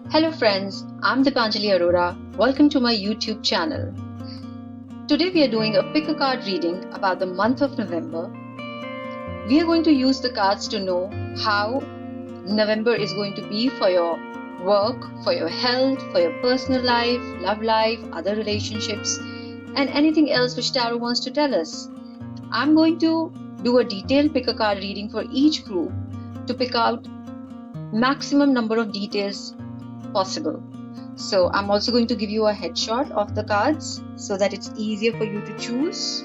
Hello friends, I'm Dipanjali Arora. Welcome to my YouTube channel. Today we are doing a pick a card reading about the month of November. We are going to use the cards to know how November is going to be for your work, for your health, for your personal life, love life, other relationships, and anything else which Tarot wants to tell us. I'm going to do a detailed pick a card reading for each group to pick out maximum number of details possible. So I'm also going to give you a headshot of the cards so that it's easier for you to choose.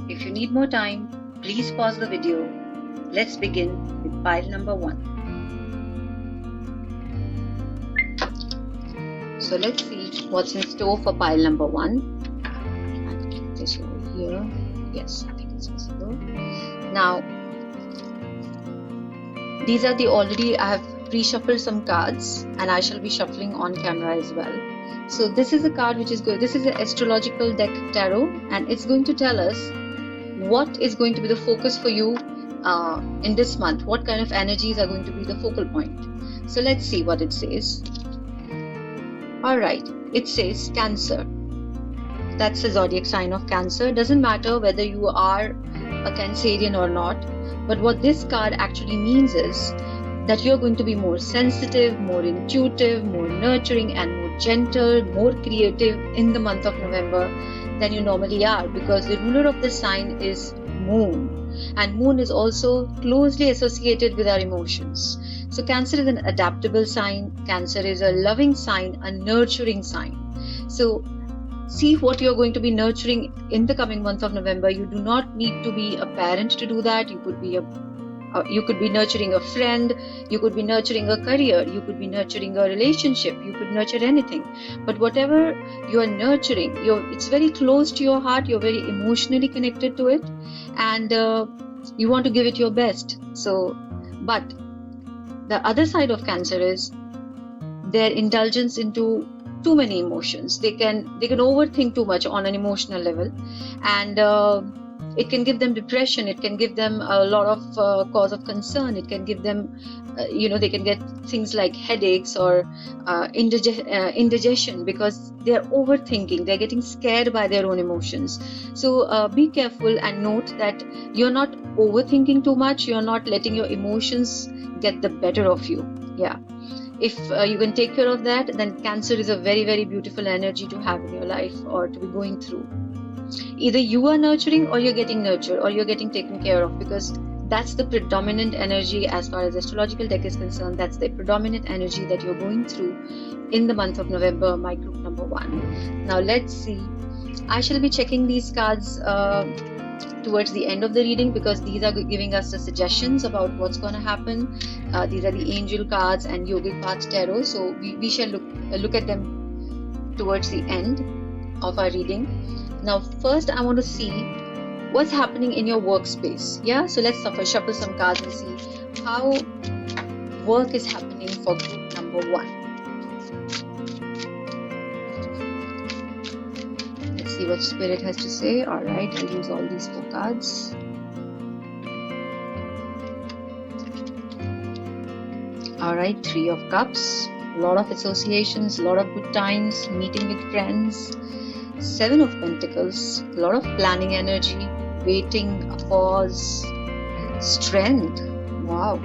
If you need more time, please pause the video. Let's begin with pile number 1. So let's see what's in store for pile number 1. I'll keep this over here. Yes, I think it's visible. Now, these are I have pre-shuffled some cards and I shall be shuffling on camera as well. So this is a card which is good. This is an astrological deck tarot and it's going to tell us what is going to be the focus for you in this month. What kind of energies are going to be the focal point. So let's see what it says. Alright, it says Cancer. That's the zodiac sign of Cancer. Doesn't matter whether you are a Cancerian or not, but what this card actually means is that you're going to be more sensitive, more intuitive, more nurturing and more gentle, more creative in the month of November than you normally are, because the ruler of the sign is Moon, and Moon is also closely associated with our emotions. So Cancer is an adaptable sign. Cancer is a loving sign, a nurturing sign. So see what you're going to be nurturing in the coming month of November. You do not need to be a parent to do that. You could be nurturing a friend, you could be nurturing a career, you could be nurturing a relationship, you could nurture anything. But whatever you are nurturing, it's very close to your heart, you're very emotionally connected to it, and you want to give it your best. But the other side of Cancer is their indulgence into too many emotions. They can overthink too much on an emotional level, and it can give them depression. It can give them a lot of cause of concern. It can give them, they can get things like headaches or indigestion because they are overthinking. They're getting scared by their own emotions. So be careful and note that you're not overthinking too much. You're not letting your emotions get the better of you. Yeah. If you can take care of that, then Cancer is a very, very beautiful energy to have in your life or to be going through. Either you are nurturing or you're getting nurtured or you're getting taken care of, because that's the predominant energy as far as astrological deck is concerned. That's the predominant energy that you're going through in the month of November, my group number 1. Now let's see. I shall be checking these cards towards the end of the reading because these are giving us the suggestions about what's going to happen. These are the angel cards and yogic path tarot. So we shall look at them towards the end of our reading. Now first I want to see what's happening in your workspace. Yeah, so let's shuffle some cards and see how work is happening for group number 1. Let's see what Spirit has to say. Alright, I'll use all these 4 cards. Alright, 3 of Cups. A lot of associations, a lot of good times, meeting with friends. 7 of Pentacles, a lot of planning energy, waiting, a pause, strength, wow,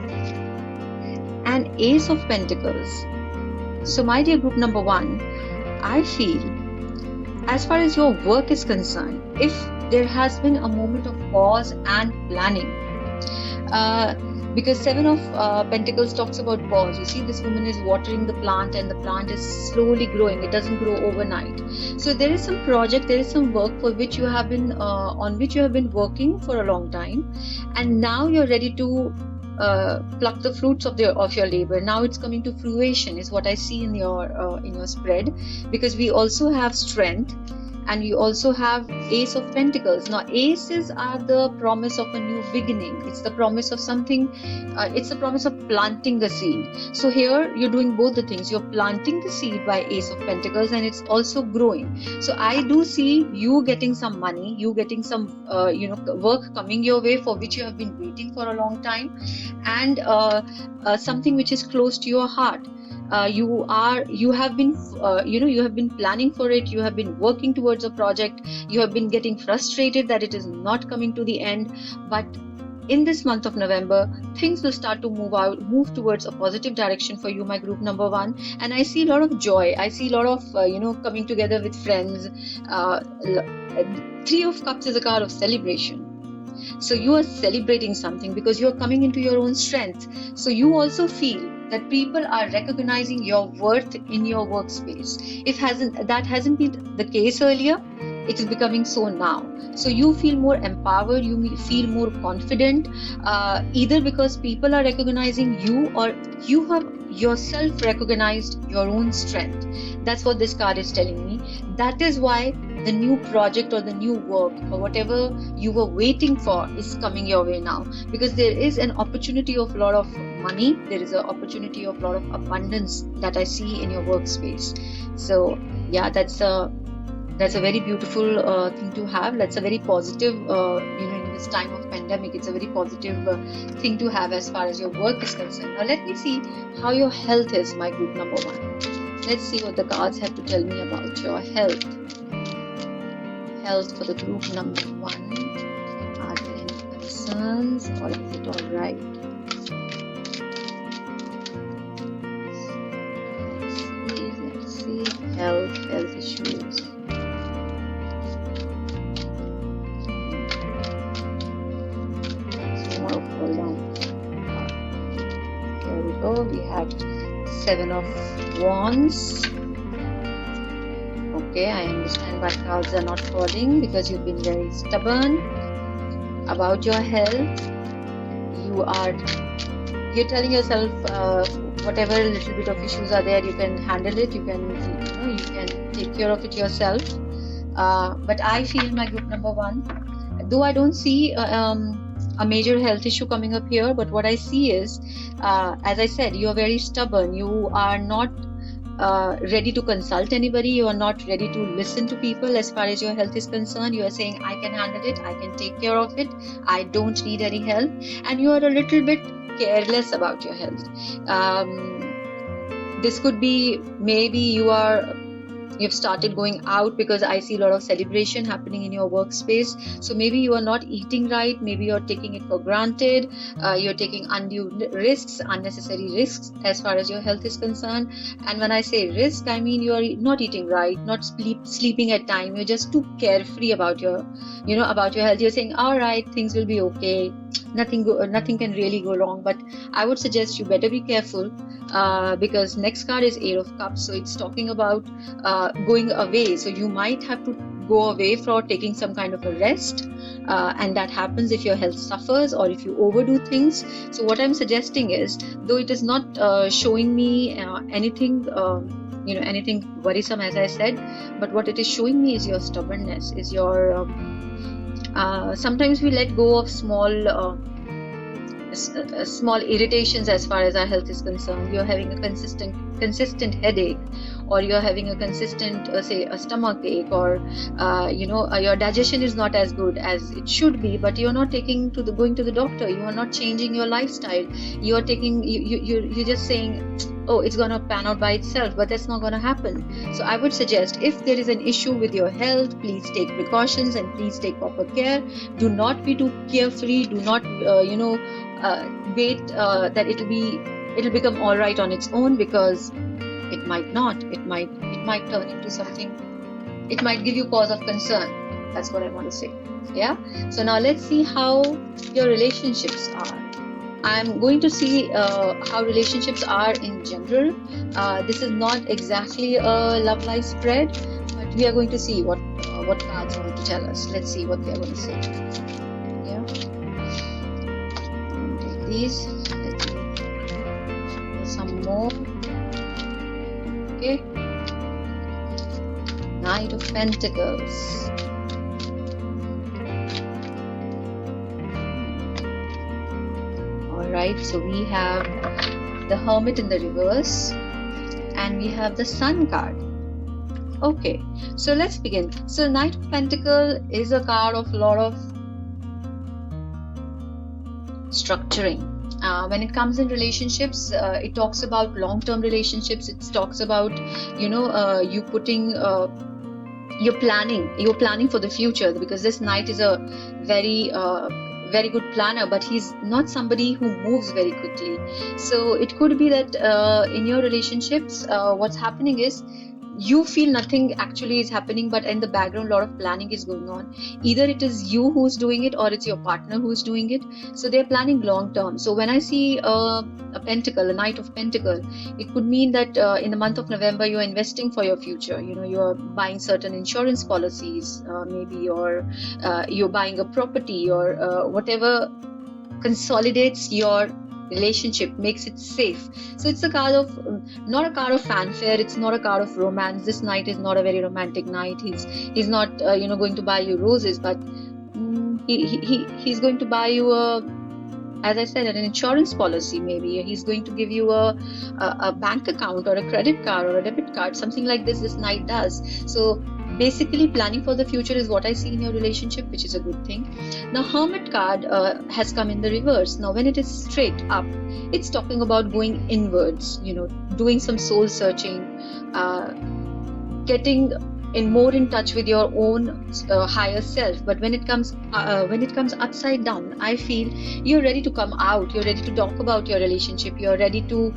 and Ace of Pentacles. So my dear group number 1, I feel as far as your work is concerned, if there has been a moment of pause and planning, because 7 of Pentacles talks about pause. You see, this woman is watering the plant and the plant is slowly growing. It doesn't grow overnight. So there is some project, there is some work for which you have been on which you have been working for a long time, and now you're ready to pluck the fruits of your labor. Now it's coming to fruition is what I see in your spread, because we also have strength and you also have Ace of Pentacles. Now aces are the promise of a new beginning. It's the promise of something, it's the promise of planting the seed. So here you're doing both the things. You're planting the seed by Ace of Pentacles, and it's also growing. So I do see you getting some money, you getting some work coming your way for which you have been waiting for a long time, and something which is close to your heart. You have been planning for it, you have been working towards a project, you have been getting frustrated that it is not coming to the end, but in this month of November, things will start to move towards a positive direction for you, my group number 1. And I see a lot of joy. I see a lot of coming together with friends. 3 of Cups is a card of celebration. So you are celebrating something because you are coming into your own strength. So you also feel that people are recognizing your worth in your workspace. If that hasn't been the case earlier, it is becoming so now. So you feel more empowered, you feel more confident, either because people are recognizing you, or you have yourself recognized your own strength. That's what this card is telling me. That is why the new project or the new work or whatever you were waiting for is coming your way now, because there is an opportunity of a lot of money, there is an opportunity of a lot of abundance that I see in your workspace. So yeah, that's a very beautiful thing to have. That's a very positive, in this time of pandemic, it's a very positive thing to have as far as your work is concerned. Now let me see how your health is, my group number 1. Let's see what the cards have to tell me about your health. Health for the group number 1. Are there any concerns, or is it all right? Let's see. Health issues. Here we go. We have 7 of Wands. Okay, I understand why cards are not falling, because you've been very stubborn about your health. You're telling yourself whatever little bit of issues are there, you can handle it. You can take care of it yourself. But I feel, my group number 1, though I don't see a major health issue coming up here, but what I see is, as I said, you are very stubborn. You are not ready to consult anybody. You are not ready to listen to people as far as your health is concerned. You are saying, I can handle it, I can take care of it, I don't need any help. And you are a little bit careless about your health. This could be, maybe you've started going out, because I see a lot of celebration happening in your workspace. So maybe you are not eating right, maybe you're taking it for granted, you're taking undue risks, unnecessary risks as far as your health is concerned. And when I say risk, I mean you are not eating right, not sleeping at time. You're just too carefree about your health. You're saying, all right, things will be okay, nothing can really go wrong. But I would suggest you better be careful, because next card is 8 of Cups. So it's talking about going away. So you might have to go away for taking some kind of a rest, and that happens if your health suffers or if you overdo things. So what I'm suggesting is, though it is not showing me anything worrisome, as I said, but what it is showing me is your stubbornness, is your sometimes we let go of small irritations as far as our health is concerned. You're having a consistent headache, or you're having a consistent say a stomach ache, or your digestion is not as good as it should be, but you're not going to the doctor. You are not changing your lifestyle. You're just saying, oh, it's gonna pan out by itself, but that's not gonna happen. So I would suggest, if there is an issue with your health, please take precautions and please take proper care. Do not be too carefree. Do not wait that it'll become all right on its own, because it might not. It might turn into something. It might give you cause of concern. That's what I want to say. Yeah. So now let's see how your relationships are. I'm going to see how relationships are in general. This is not exactly a love life spread, but we are going to see what cards want to tell us. Let's see what they are going to say. Yeah. Take these. Let me some more. Okay. Knight of Pentacles. Alright, so we have the Hermit in the reverse and we have the Sun card. Okay, so let's begin. So Knight of Pentacles is a card of a lot of structuring. When it comes in relationships, it talks about long-term relationships. It talks about, you putting, you're planning for the future, because this Knight is a very good planner, but he's not somebody who moves very quickly. So it could be that in your relationships, what's happening is you feel nothing actually is happening, but in the background a lot of planning is going on. Either it is you who's doing it or it's your partner who's doing it. So they're planning long term. So when I see a pentacle, a Knight of Pentacles, it could mean that in the month of November you're investing for your future. You're buying certain insurance policies, maybe, or you're buying a property, or whatever consolidates your relationship, makes it safe. So it's a card of, not a card of fanfare, it's not a card of romance. This Knight is not a very romantic Knight. He's not going to buy you roses, but he's going to buy you as I said, an insurance policy. Maybe he's going to give you a bank account or a credit card or a debit card, something like this Knight does. So basically planning for the future is what I see in your relationship, which is a good thing. Now Hermit card has come in the reverse. Now when it is straight up, it's talking about going inwards, doing some soul searching, getting more in touch with your own higher self. But when it comes upside down, I feel you're ready to come out, you're ready to talk about your relationship, you're ready to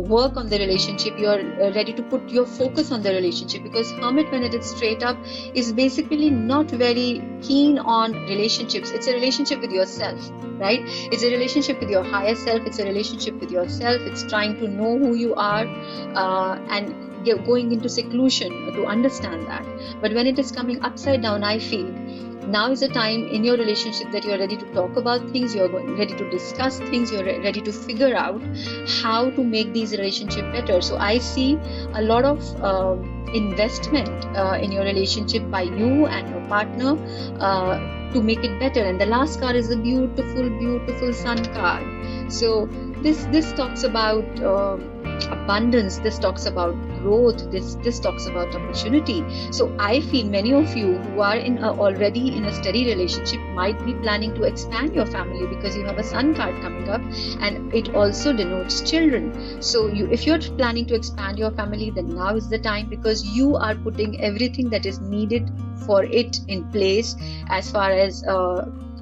work on the relationship, you're ready to put your focus on the relationship. Because Hermit, when it is straight up, is basically not very keen on relationships. It's a relationship with yourself, right? It's a relationship with your higher self, it's a relationship with yourself. It's trying to know who you are and going into seclusion to understand that. But when it is coming upside down, I feel now is a time in your relationship that you're ready to talk about things, you're ready to discuss things, you're ready to figure out how to make these relationships better. So I see a lot of investment in your relationship by you and your partner to make it better. And the last card is a beautiful Sun card. So this talks about abundance, this talks about growth, this talks about opportunity. So I feel many of you who are already in a steady relationship might be planning to expand your family, because you have a Sun card coming up and it also denotes children. So if you're planning to expand your family, then now is the time, because you are putting everything that is needed for it in place as far as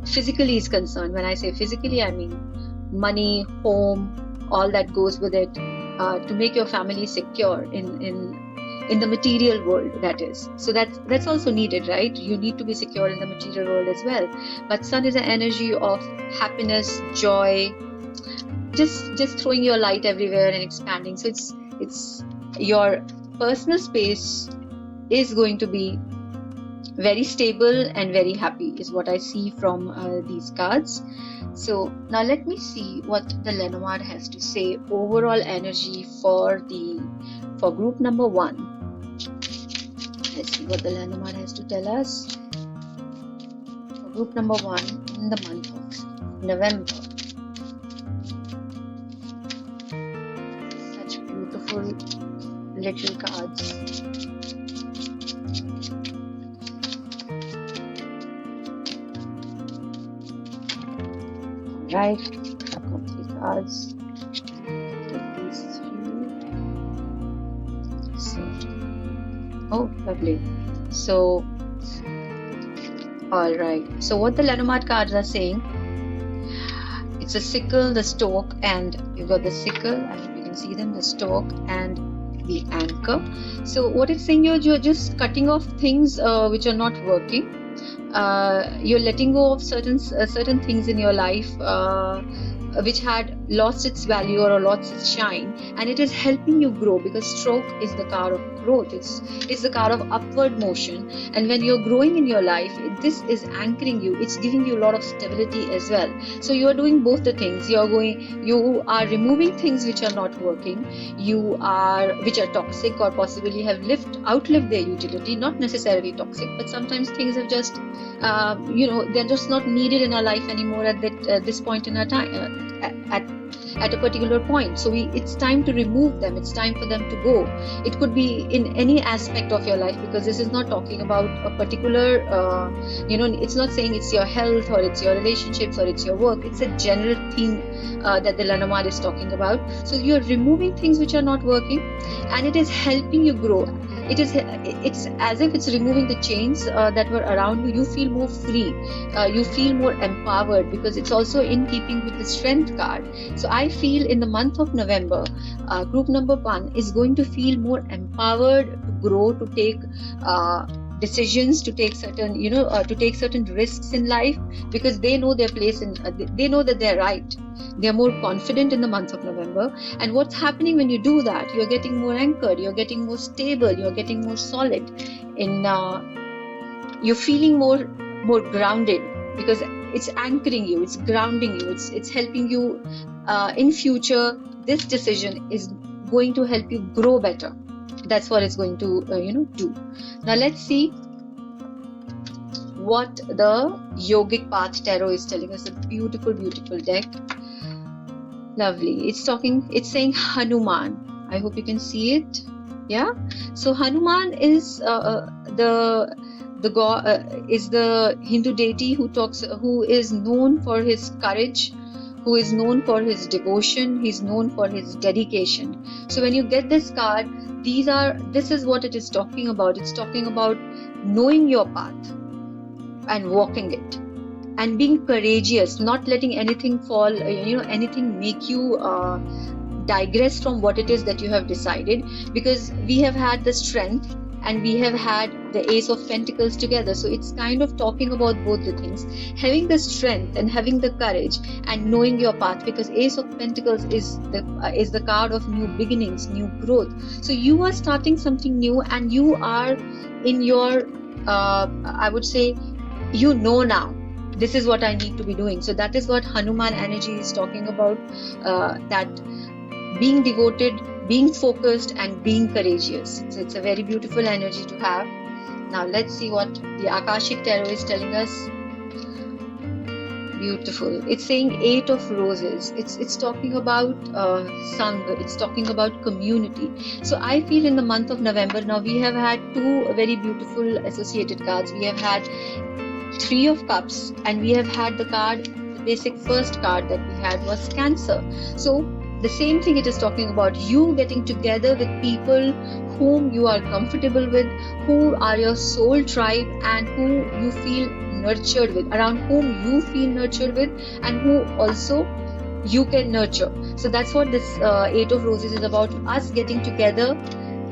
physically is concerned. When I say physically, I mean money, home, all that goes with it, to make your family secure in the material world, that is. So that's also needed, right? You need to be secure in the material world as well. But Sun is an energy of happiness, joy, just throwing your light everywhere and expanding. So it's your personal space is going to be very stable and very happy, is what I see from these cards. So now let me see what the Lenormand has to say. Overall energy for group number 1. Let's see what the Lenormand has to tell us. For group number 1 in the month of November. Such beautiful little cards. Right, I've got 3 cards. Take these 3. So, oh, lovely. So, all right. So, what the Lenormand cards are saying? It's a sickle, the stalk, and you've got the sickle. I hope you can see them. The stalk and the anchor. So, what it's saying, you're just cutting off things which are not working. You're letting go of certain things in your life which had lost its value or lost its shine, and it is helping you grow, because stroke is the card of growth. It's the card of upward motion, and when you're growing in your life, this is anchoring you. It's giving you a lot of stability as well. So you are doing both the things. You are removing things which are not working, which are toxic or possibly have outlived their utility. Not necessarily toxic, but sometimes things have just they're just not needed in our life anymore at this point in our time, at a particular point. So it's time to remove them. It's time for them to go. It could be in any aspect of your life, because this is not talking about a particular it's not saying it's your health or it's your relationships or it's your work. It's a general theme that the Lenormand is talking about. So you're removing things which are not working, and it is helping you grow. It's as if it's removing the chains that were around you. You feel more free, you feel more empowered, because it's also in keeping with the Strength card. So I feel in the month of November, group number 1 is going to feel more empowered to grow, to take decisions, to take certain risks in life, because they know their place they know that they're right. They're more confident in the month of November. And what's happening when you do that? You're getting more anchored, you're getting more stable, you're getting more solid, you're feeling more grounded, because it's anchoring you, it's grounding you, it's helping you in future. This decision is going to help you grow better. That's what it's going to do. Now let's see what the Yogic Path Tarot is telling us. A beautiful deck. Lovely. It's saying Hanuman. I hope you can see it. Yeah. So Hanuman is the god, is the Hindu deity who is known for his courage, who is known for his devotion, he's known for his dedication. So when you get this card, this is what it is talking about. It's talking about knowing your path and walking it, and being courageous, not letting anything fall, anything make you digress from what it is that you have decided, because we have had the Strength and we have had the Ace of Pentacles together. So it's kind of talking about both the things, having the strength and having the courage and knowing your path, because Ace of Pentacles is the card of new beginnings, new growth. So you are starting something new, and you are in your I would say, now this is what I need to be doing. So that is what Hanuman energy is talking about, that being devoted, being focused, and being courageous. So it's a very beautiful energy to have. Now let's see what the Akashic Tarot is telling us. Beautiful. It's saying 8 of Roses. It's talking about Sangha. It's talking about community. So I feel in the month of November, now we have had 2 very beautiful associated cards. We have had 3 of Cups, and we have had the basic first card that we had was Cancer. So the same thing it is talking about, you getting together with people whom you are comfortable with, who are your soul tribe, and who you feel nurtured with, around whom you feel nurtured with, and who also you can nurture. So that's what this 8 of Roses is about, us getting together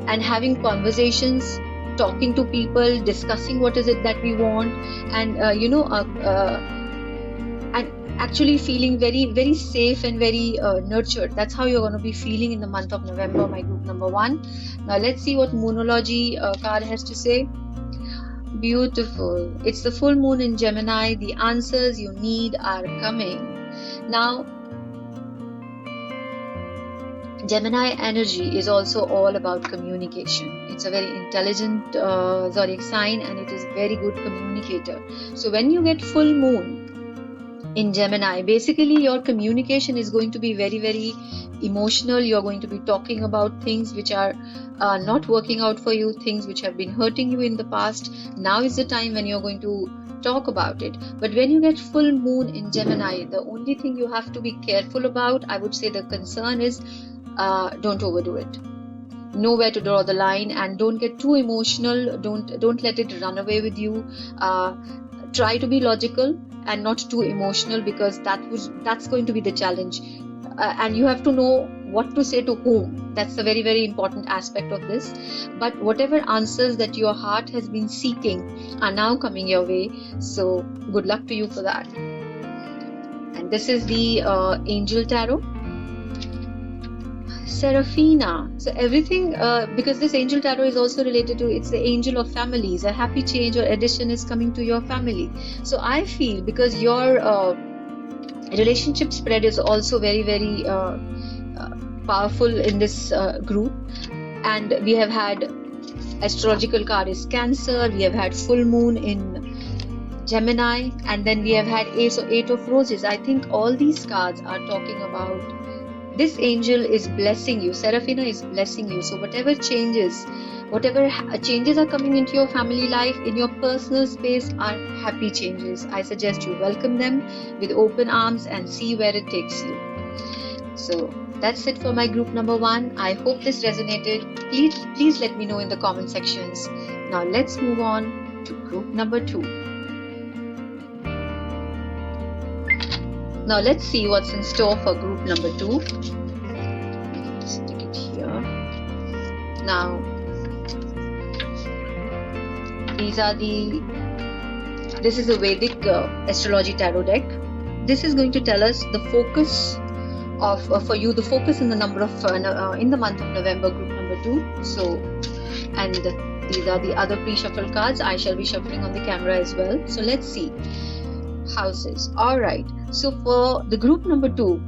and having conversations, talking to people, discussing what is it that we want, and and actually feeling very, very safe and very nurtured. That's how you're going to be feeling in the month of November, my group number 1. Now let's see what Moonology card has to say. Beautiful. It's the full moon in Gemini. The answers you need are coming. Now, Gemini energy is also all about communication. It's a very intelligent zodiac sign, and it is very good communicator. So when you get full moon in Gemini, basically your communication is going to be very, very emotional. You're going to be talking about things which are not working out for you, things which have been hurting you in the past. Now is the time when you're going to talk about it. But when you get full moon in Gemini, the only thing you have to be careful about, I would say the concern is, don't overdo it. Know where to draw the line, and don't get too emotional. Don't let it run away with you. Try to be logical and not too emotional, because that's going to be the challenge. And you have to know what to say to whom. That's a very, very important aspect of this. But whatever answers that your heart has been seeking are now coming your way. So good luck to you for that. And this is the Angel Tarot. Seraphina. So everything, because this angel tarot is also related to, it's the angel of families. A happy change or addition is coming to your family. So I feel because your relationship spread is also very, very powerful in this group. And we have had astrological card is Cancer, we have had full moon in Gemini, and then we have had Eight of Roses. I think all these cards are talking about this angel is blessing you. Seraphina is blessing you. So whatever changes are coming into your family life, in your personal space, are happy changes. I suggest you welcome them with open arms and see where it takes you. So that's it for my group number 1. I hope this resonated. Please let me know in the comment sections. Now let's move on to group number 2. Now let's see what's in store for group number 2. Stick it here. Now, this is a Vedic astrology tarot deck. This is going to tell us the focus of for you, the focus in the number of in the month of November, group number 2. So, and these are the other pre-shuffle cards. I shall be shuffling on the camera as well. So let's see. Houses. All right. So for the group number 2,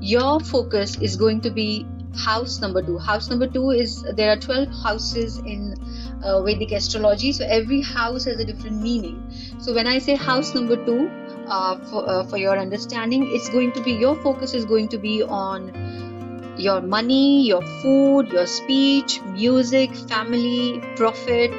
your focus is going to be house number 2. House number 2 is, there are 12 houses in Vedic astrology. So every house has a different meaning. So when I say house number 2, for your understanding, it's going to be, your focus is going to be on your money, your food, your speech, music, family, profit.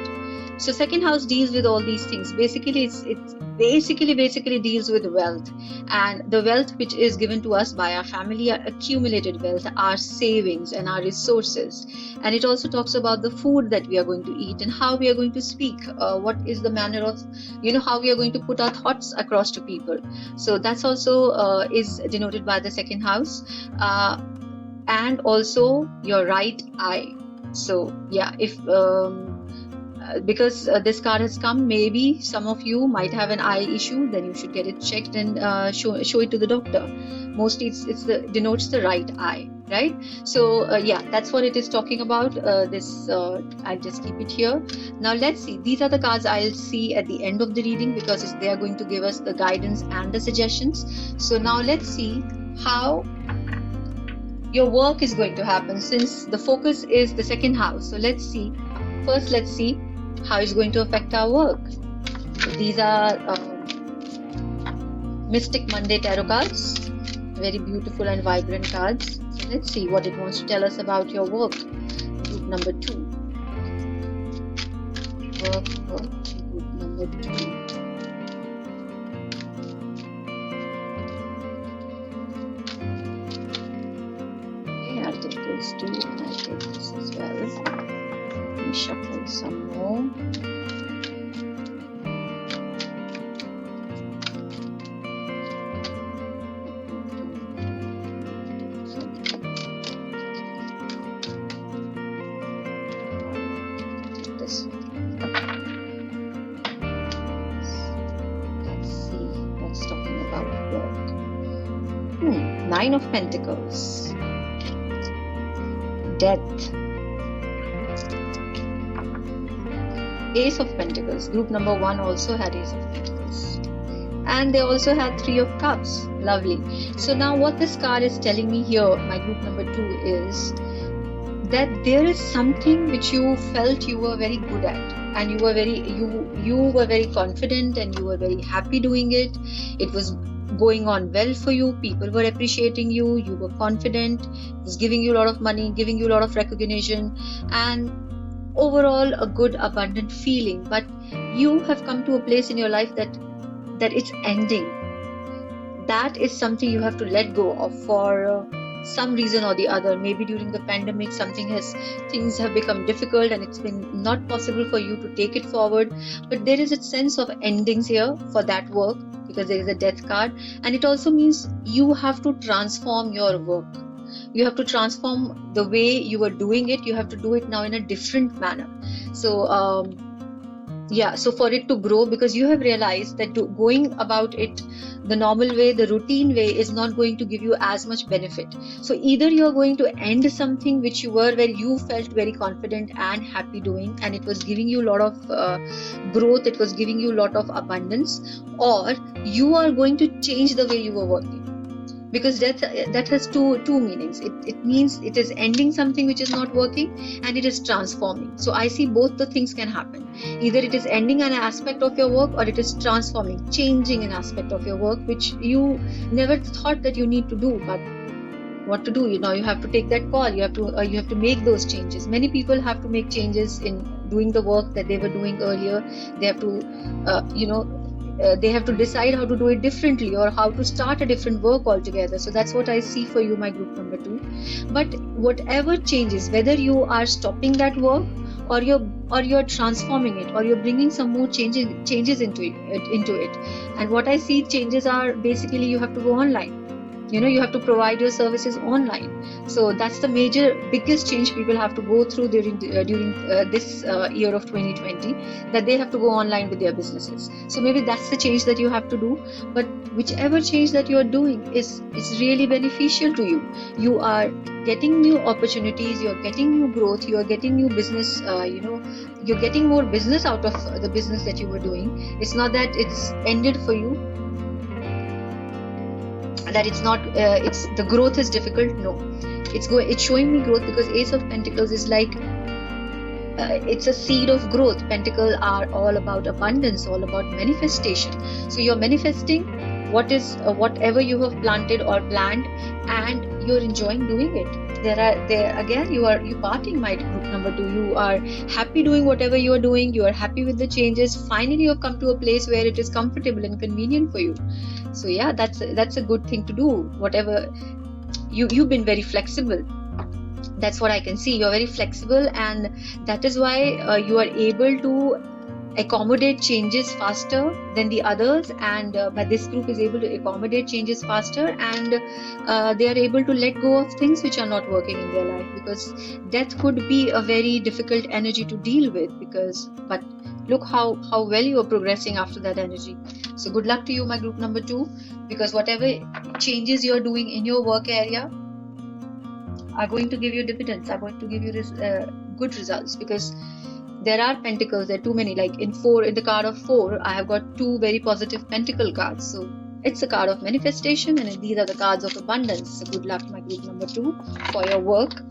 So second house deals with all these things. Basically, it basically deals with wealth, and the wealth which is given to us by our family, our accumulated wealth, our savings and our resources. And it also talks about the food that we are going to eat and how we are going to speak, what is the manner of, how we are going to put our thoughts across to people. So that's also is denoted by the second house, and also your right eye. So yeah, if because this card has come, maybe some of you might have an eye issue, then you should get it checked and show it to the doctor. Mostly denotes the right eye, right? So yeah, that's what it is talking about. I'll just keep it here. Now let's see, these are the cards I'll see at the end of the reading, because they are going to give us the guidance and the suggestions. So now let's see how your work is going to happen, since the focus is the second house. So let's see how it's going to affect our work. So these are Mystic Monday tarot cards, very beautiful and vibrant cards. So let's see what it wants to tell us about your work. Group number 2. Work, group number 2. Okay, I'll take those 2 and I'll take this as well. Let me shuffle some more. This one. Let's see what's talking about work. 9 of Pentacles. Death. Ace of Pentacles. Group number 1 also had Ace of Pentacles. And they also had 3 of Cups. Lovely. So now what this card is telling me here, my group number 2, is that there is something which you felt you were very good at, and you were very confident, and you were very happy doing it. It was going on well for you. People were appreciating you. You were confident. It was giving you a lot of money, giving you a lot of recognition, and overall a good abundant feeling. But you have come to a place in your life that it's ending. That is something you have to let go of for some reason or the other. Maybe during the pandemic things have become difficult and it's been not possible for you to take it forward. But there is a sense of endings here for that work, because there is a Death card, and it also means you have to transform your work. You have to transform the way you were doing it. You have to do it now in a different manner. So Yeah, so for it to grow, because you have realized that going about it the normal way, the routine way, is not going to give you as much benefit. So either you're going to end something which you were, where you felt very confident and happy doing, and it was giving you a lot of growth, it was giving you a lot of abundance, or you are going to change the way you were working. Because that has two meanings. It means it is ending something which is not working, and it is transforming. So I see both the things can happen. Either it is ending an aspect of your work, or it is transforming, changing an aspect of your work which you never thought that you need to do. But what to do, you have to take that call. You have to make those changes. Many people have to make changes in doing the work that they were doing earlier. They have to they have to decide how to do it differently, or how to start a different work altogether. So that's what I see for you, my group number 2. But whatever changes, whether you are stopping that work, or you're transforming it, or you're bringing some more changes into it. And what I see changes are basically you have to go online. You have to provide your services online. So that's the biggest change people have to go through during this year of 2020, that they have to go online with their businesses. So maybe that's the change that you have to do. But whichever change that you are doing is really beneficial to you. You are getting new opportunities, you're getting new growth, you're getting new business, you're getting more business out of the business that you were doing. It's not that it's ended for you, that it's not it's the growth is difficult. No, it's showing me growth, because Ace of Pentacles is like it's a seed of growth. Pentacles are all about abundance, all about manifestation. So you're manifesting whatever you have planted or planned, and you're enjoying doing it. You parting, my group number 2. You are happy doing whatever you are doing. You are happy with the changes. Finally you have come to a place where it is comfortable and convenient for you. So yeah, that's a good thing to do. Whatever you've been very flexible. That's what I can see. You're very flexible, and that is why you are able to accommodate changes faster than the others. And but this group is able to accommodate changes faster, and they are able to let go of things which are not working in their life, because death could be a very difficult energy to deal with. But look how well you are progressing after that energy. So good luck to you, my group number 2, because whatever changes you're doing in your work area are going to give you dividends, are going to give you good results. Because there are pentacles, there are too many. Like in the card of 4, I have got 2 very positive pentacle cards. So it's a card of manifestation, and these are the cards of abundance. So good luck, my group number 2, for your work.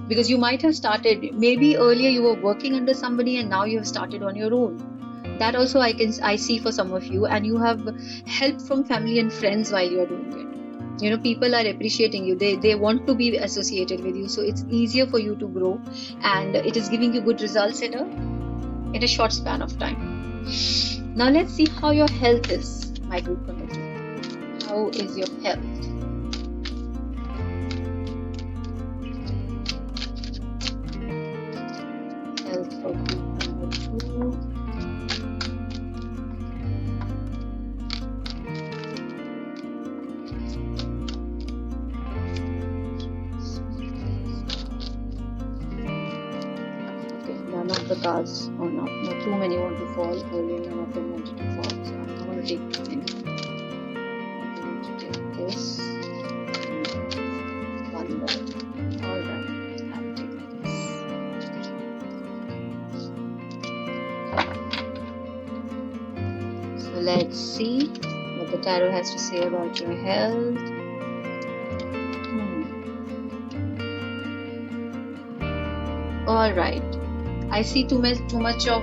Because you might have started, maybe earlier you were working under somebody, and now you have started on your own. That also I see for some of you, and you have help from family and friends while you are doing it. People are appreciating you. They want to be associated with you. So it's easier for you to grow, and it is giving you good results in a short span of time. Now let's see how your health is, my group number 2. How is your health? Health for group number 2. The cards, or not too many want to fall. Earlier none of them wanted to fall, so I'm not going to take too many. I'm going to take this one more. Alright, I'll take this. So let's see what the tarot has to say about your health. Alright, I see too much of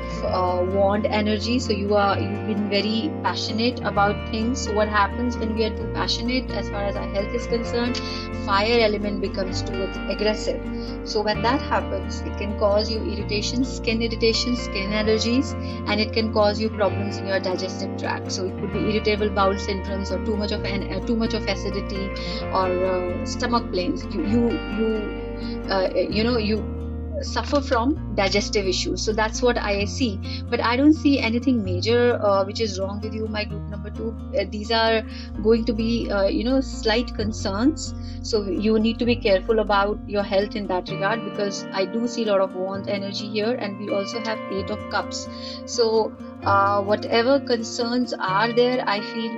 wand energy. So you've been very passionate about things. So what happens when we are too passionate, as far as our health is concerned, fire element becomes too aggressive. So when that happens, it can cause you irritation, skin allergies, and it can cause you problems in your digestive tract. So it could be irritable bowel syndromes, or too much of acidity, or stomach pains. suffer from digestive issues. So that's what I see, but I don't see anything major which is wrong with you, my group number 2. These are going to be slight concerns, so you need to be careful about your health in that regard, because I do see a lot of wands energy here, and we also have 8 of cups. So whatever concerns are there, I feel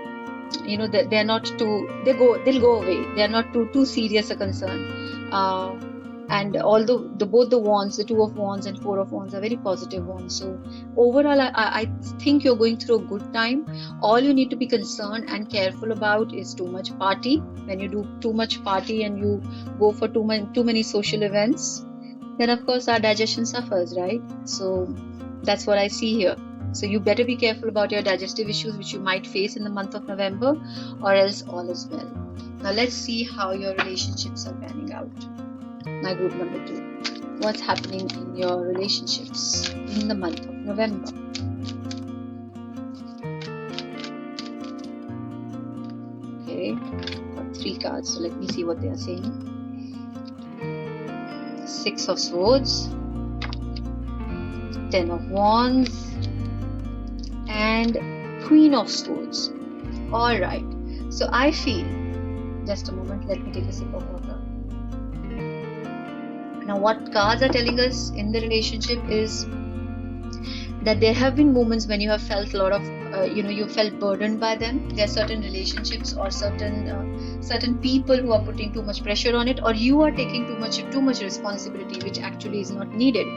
that they're not too, they'll go away. They're not too serious a concern. And although both the wands, the 2 of wands and 4 of wands, are very positive wands, so overall I think you're going through a good time. All you need to be concerned and careful about is too much party. When you do too much party and you go for too many social events, then of course our digestion suffers, right? So that's what I see here. So you better be careful about your digestive issues which you might face in the month of November, or else all is well. Now let's see how your relationships are panning out. My group number 2. What's happening in your relationships in the month of November? Okay, got 3 cards, so let me see what they are saying. 6 of Swords, 10 of Wands, and Queen of Swords. Alright, so I feel, just a moment, let me take a sip of water. Now what cards are telling us in the relationship is that there have been moments when you have felt a lot of, you felt burdened by them. There are certain relationships or certain people who are putting too much pressure on it, or you are taking too much responsibility which actually is not needed.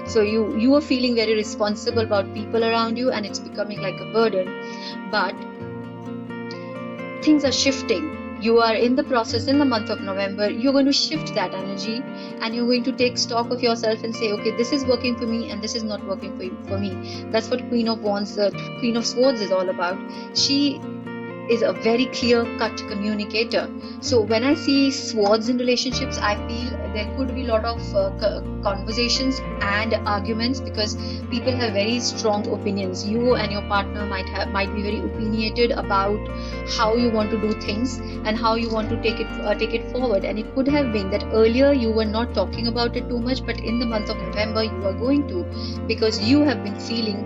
So you are feeling very responsible about people around you, and it's becoming like a burden. But things are shifting. You are in the process in the month of November. You're going to shift that energy, and you're going to take stock of yourself and say, okay, this is working for me and this is not working for me. That's what Queen of Wands, Queen of Swords is all about. She is a very clear-cut communicator. So when I see swords in relationships, I feel there could be a lot of conversations and arguments, because people have very strong opinions. You and your partner might be very opinionated about how you want to do things and how you want to take it forward. And it could have been that earlier you were not talking about it too much, but in the month of November you are going to, because you have been feeling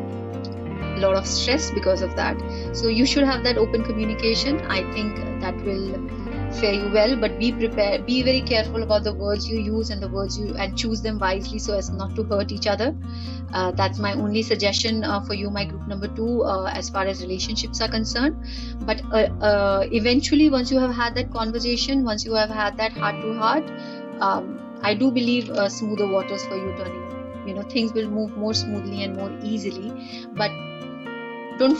a lot of stress because of that. So you should have that open communication. I think that will fare you well, but be prepared, be very careful about the words you use and choose them wisely so as not to hurt each other. That's my only suggestion for you, my group number 2, as far as relationships are concerned. But eventually, once you have had that conversation, once you have had that heart to heart, I do believe smoother waters for you turning. Things will move more smoothly and more easily. But don't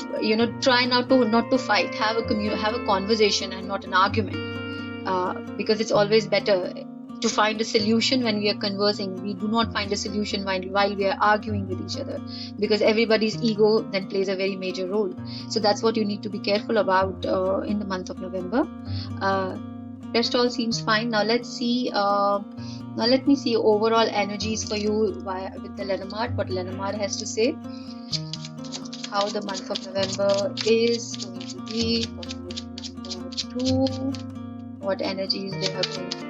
try not to fight. Have a conversation and not an argument, because it's always better to find a solution when we are conversing. We do not find a solution while we are arguing with each other, because everybody's ego then plays a very major role. So that's what you need to be careful about in the month of November. Rest all seems fine. Now let's see. Now let me see overall energies for you with the Lenormand. What Lenormand has to say. How the month of November is going to be for group number 2. What energies they are going to do.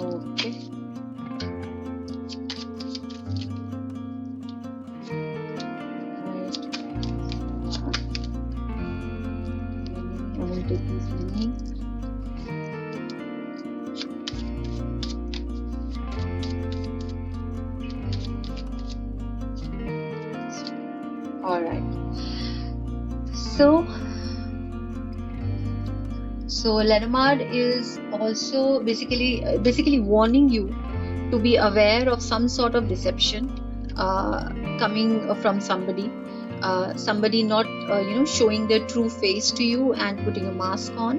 Okay. I will take these many. Alright, so Lenormand is also basically warning you to be aware of some sort of deception coming from somebody not showing their true face to you and putting a mask on.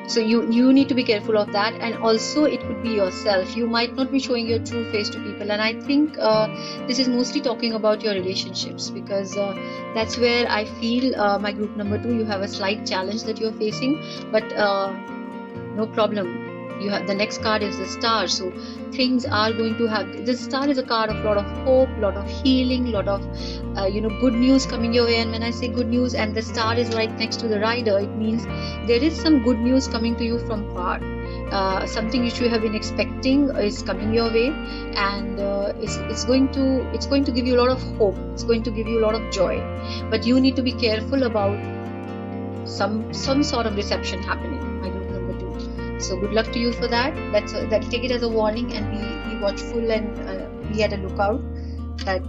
So you need to be careful of that. And also it could be yourself. You might not be showing your true face to people, and I think this is mostly talking about your relationships, because that's where I feel my group number 2, you have a slight challenge that you're facing, but no problem. You have the next card is the Star. So things are going to have, the Star is a card of lot of hope, lot of healing, lot of good news coming your way. And when I say good news and the Star is right next to the Rider, it means there is some good news coming to you from far. Something which you have been expecting is coming your way, and it's going to give you a lot of hope. It's going to give you a lot of joy, but you need to be careful about some sort of deception happening. My group number 2. So good luck to you for that. That take it as a warning and be watchful and be at a lookout that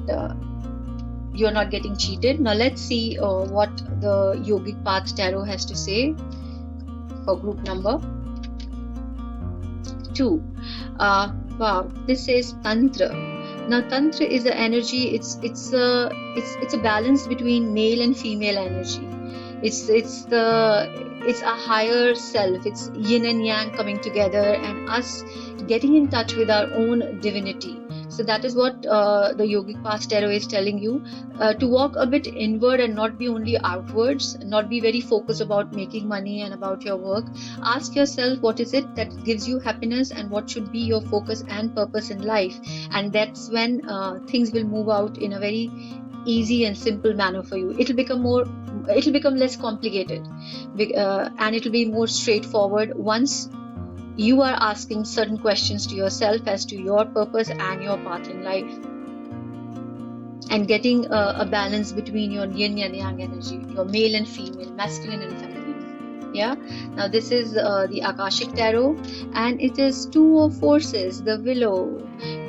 you're not getting cheated. Now let's see what the Yogic Path Tarot has to say for group number 2. Wow, this says Tantra. Now Tantra is the energy. It's a balance between male and female energy. It's a higher self. It's yin and yang coming together and us getting in touch with our own divinity. So that is what the Yogic Path Tarot is telling you, to walk a bit inward and not be only outwards, not be very focused about making money and about your work. Ask yourself what is it that gives you happiness and what should be your focus and purpose in life. And that's when things will move out in a very easy and simple manner for you. It'll become less complicated, and it'll be more straightforward once you are asking certain questions to yourself as to your purpose and your path in life, and getting a balance between your yin and yang energy, your male and female, masculine and feminine. Yeah. Now this is the Akashic Tarot, and it is Two of Forces, the Willow.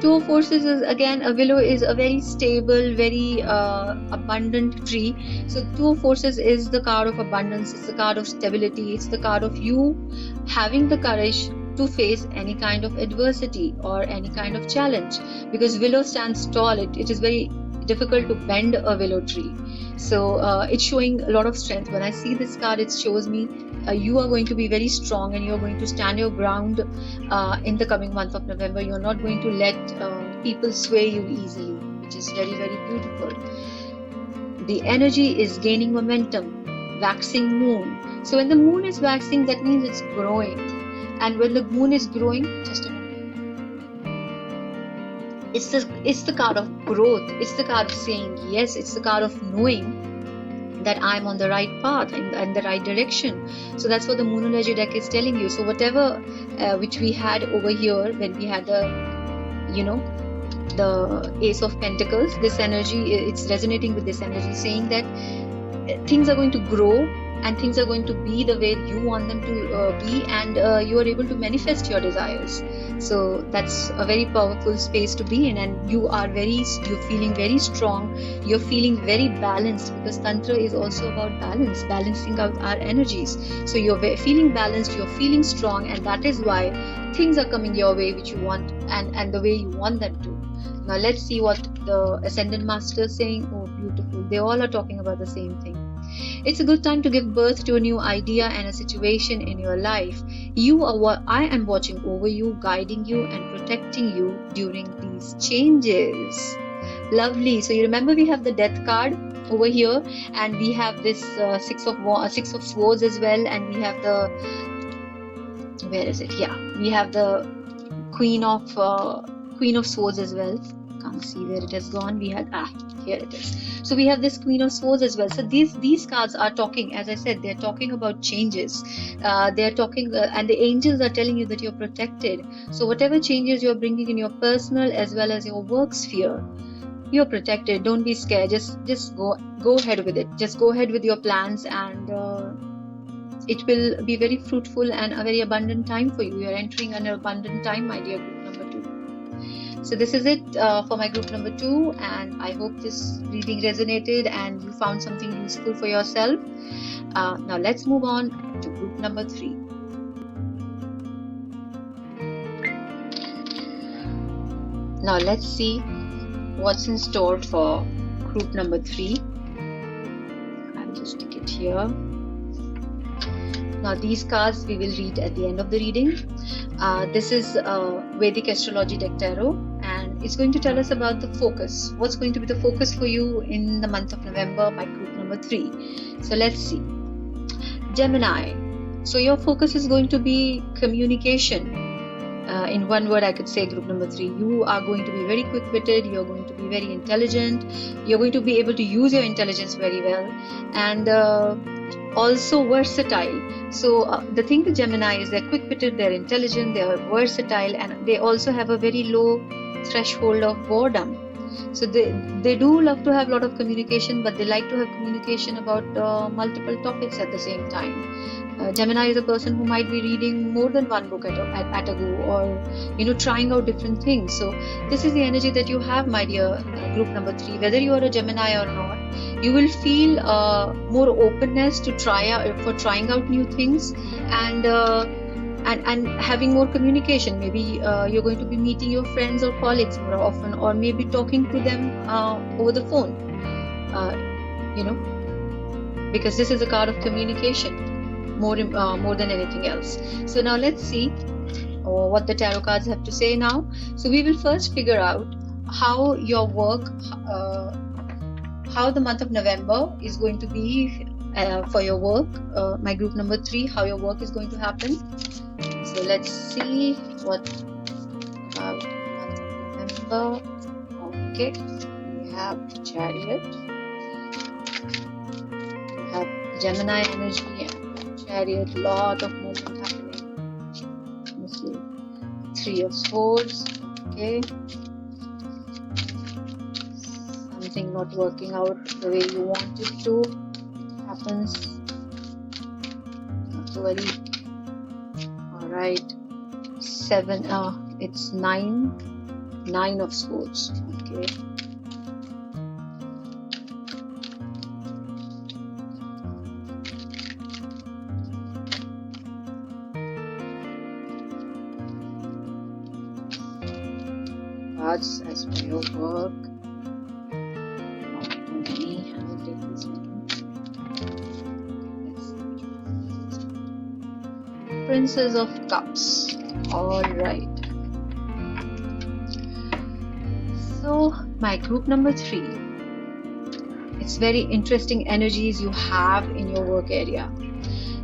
Two of Forces is again, a willow is a very stable, very abundant tree. So Two of Forces is the card of abundance. It's the card of stability. It's the card of you having the courage to face any kind of adversity or any kind of challenge, because willow stands tall. It is very difficult to bend a willow tree. So it's showing a lot of strength. When I see this card, it shows me you are going to be very strong and you are going to stand your ground in the coming month of November. You are not going to let people sway you easily, which is very, very beautiful. The energy is gaining momentum, waxing moon. So when the moon is waxing, that means it's growing. And when the moon is growing, just a moment. It's the card of growth. It's the card of saying yes. It's the card of knowing that I'm on the right path and the right direction. So that's what the Moonology deck is telling you. So whatever which we had over here when we had the Ace of Pentacles, this energy, it's resonating with this energy, saying that things are going to grow and things are going to be the way you want them to be, and you are able to manifest your desires. So that's a very powerful space to be in, and you're feeling very strong, you're feeling very balanced, because Tantra is also about balance, balancing out our energies. So you're feeling balanced, you're feeling strong, and that is why things are coming your way which you want and the way you want them to. Now let's see what the Ascendant Master is saying. Oh, beautiful. They all are talking about the same thing. It's a good time to give birth to a new idea and a situation in your life. I am watching over you, guiding you and protecting you during these changes. Lovely. So you remember we have the Death card over here, and we have this Six of Swords as well, and we have the, where is it? Yeah, we have the Queen of Swords as well. Can't see where it has gone. We had here it is. So we have this Queen of Swords as well. So these cards are talking, as I said, they're talking about changes. They're talking and the angels are telling you that you're protected. So whatever changes you're bringing in your personal as well as your work sphere, you're protected. Don't be scared. Just go ahead with it. Just go ahead with your plans, and it will be very fruitful and a very abundant time for you. You're entering an abundant time, my dear group number 2. So this is it for my group number 2, and I hope this reading resonated and you found something useful for yourself. Now let's move on to group number 3. Now let's see what's in store for group number 3. I'll just stick it here. Now these cards we will read at the end of the reading. This is Vedic Astrology Deck Tarot, and it's going to tell us about the focus. What's going to be the focus for you in the month of November by group number 3. So let's see. Gemini. So your focus is going to be communication. In one word, I could say group number 3, you are going to be very quick-witted, you're going to be very intelligent, you're going to be able to use your intelligence very well, and also versatile. So the thing with Gemini is they're quick-witted, they're intelligent, they're versatile, and they also have a very low threshold of boredom. So they do love to have a lot of communication, but they like to have communication about multiple topics at the same time. Gemini is a person who might be reading more than one book at a go, or trying out different things. So this is the energy that you have, my dear group number 3. Whether you are a Gemini or not, you will feel more openness to trying out new things, and having more communication. Maybe you're going to be meeting your friends or colleagues more often, or maybe talking to them over the phone, because this is a card of communication more than anything else. So now let's see what the tarot cards have to say now. So we will first figure out how your work, how the month of November is going to be for your work, my group number 3, how your work is going to happen. So let's see what about month of November. Okay, we have Chariot, we have Gemini energy and Chariot, lot of movement happening. Let's see, 3 of Swords. Okay, something not working out the way you want it to. It happens, not to worry. Right, 7. It's 9 of Swords. Okay, cards as for your work. Princess of Cups. All right. So my group number 3, it's very interesting energies you have in your work area.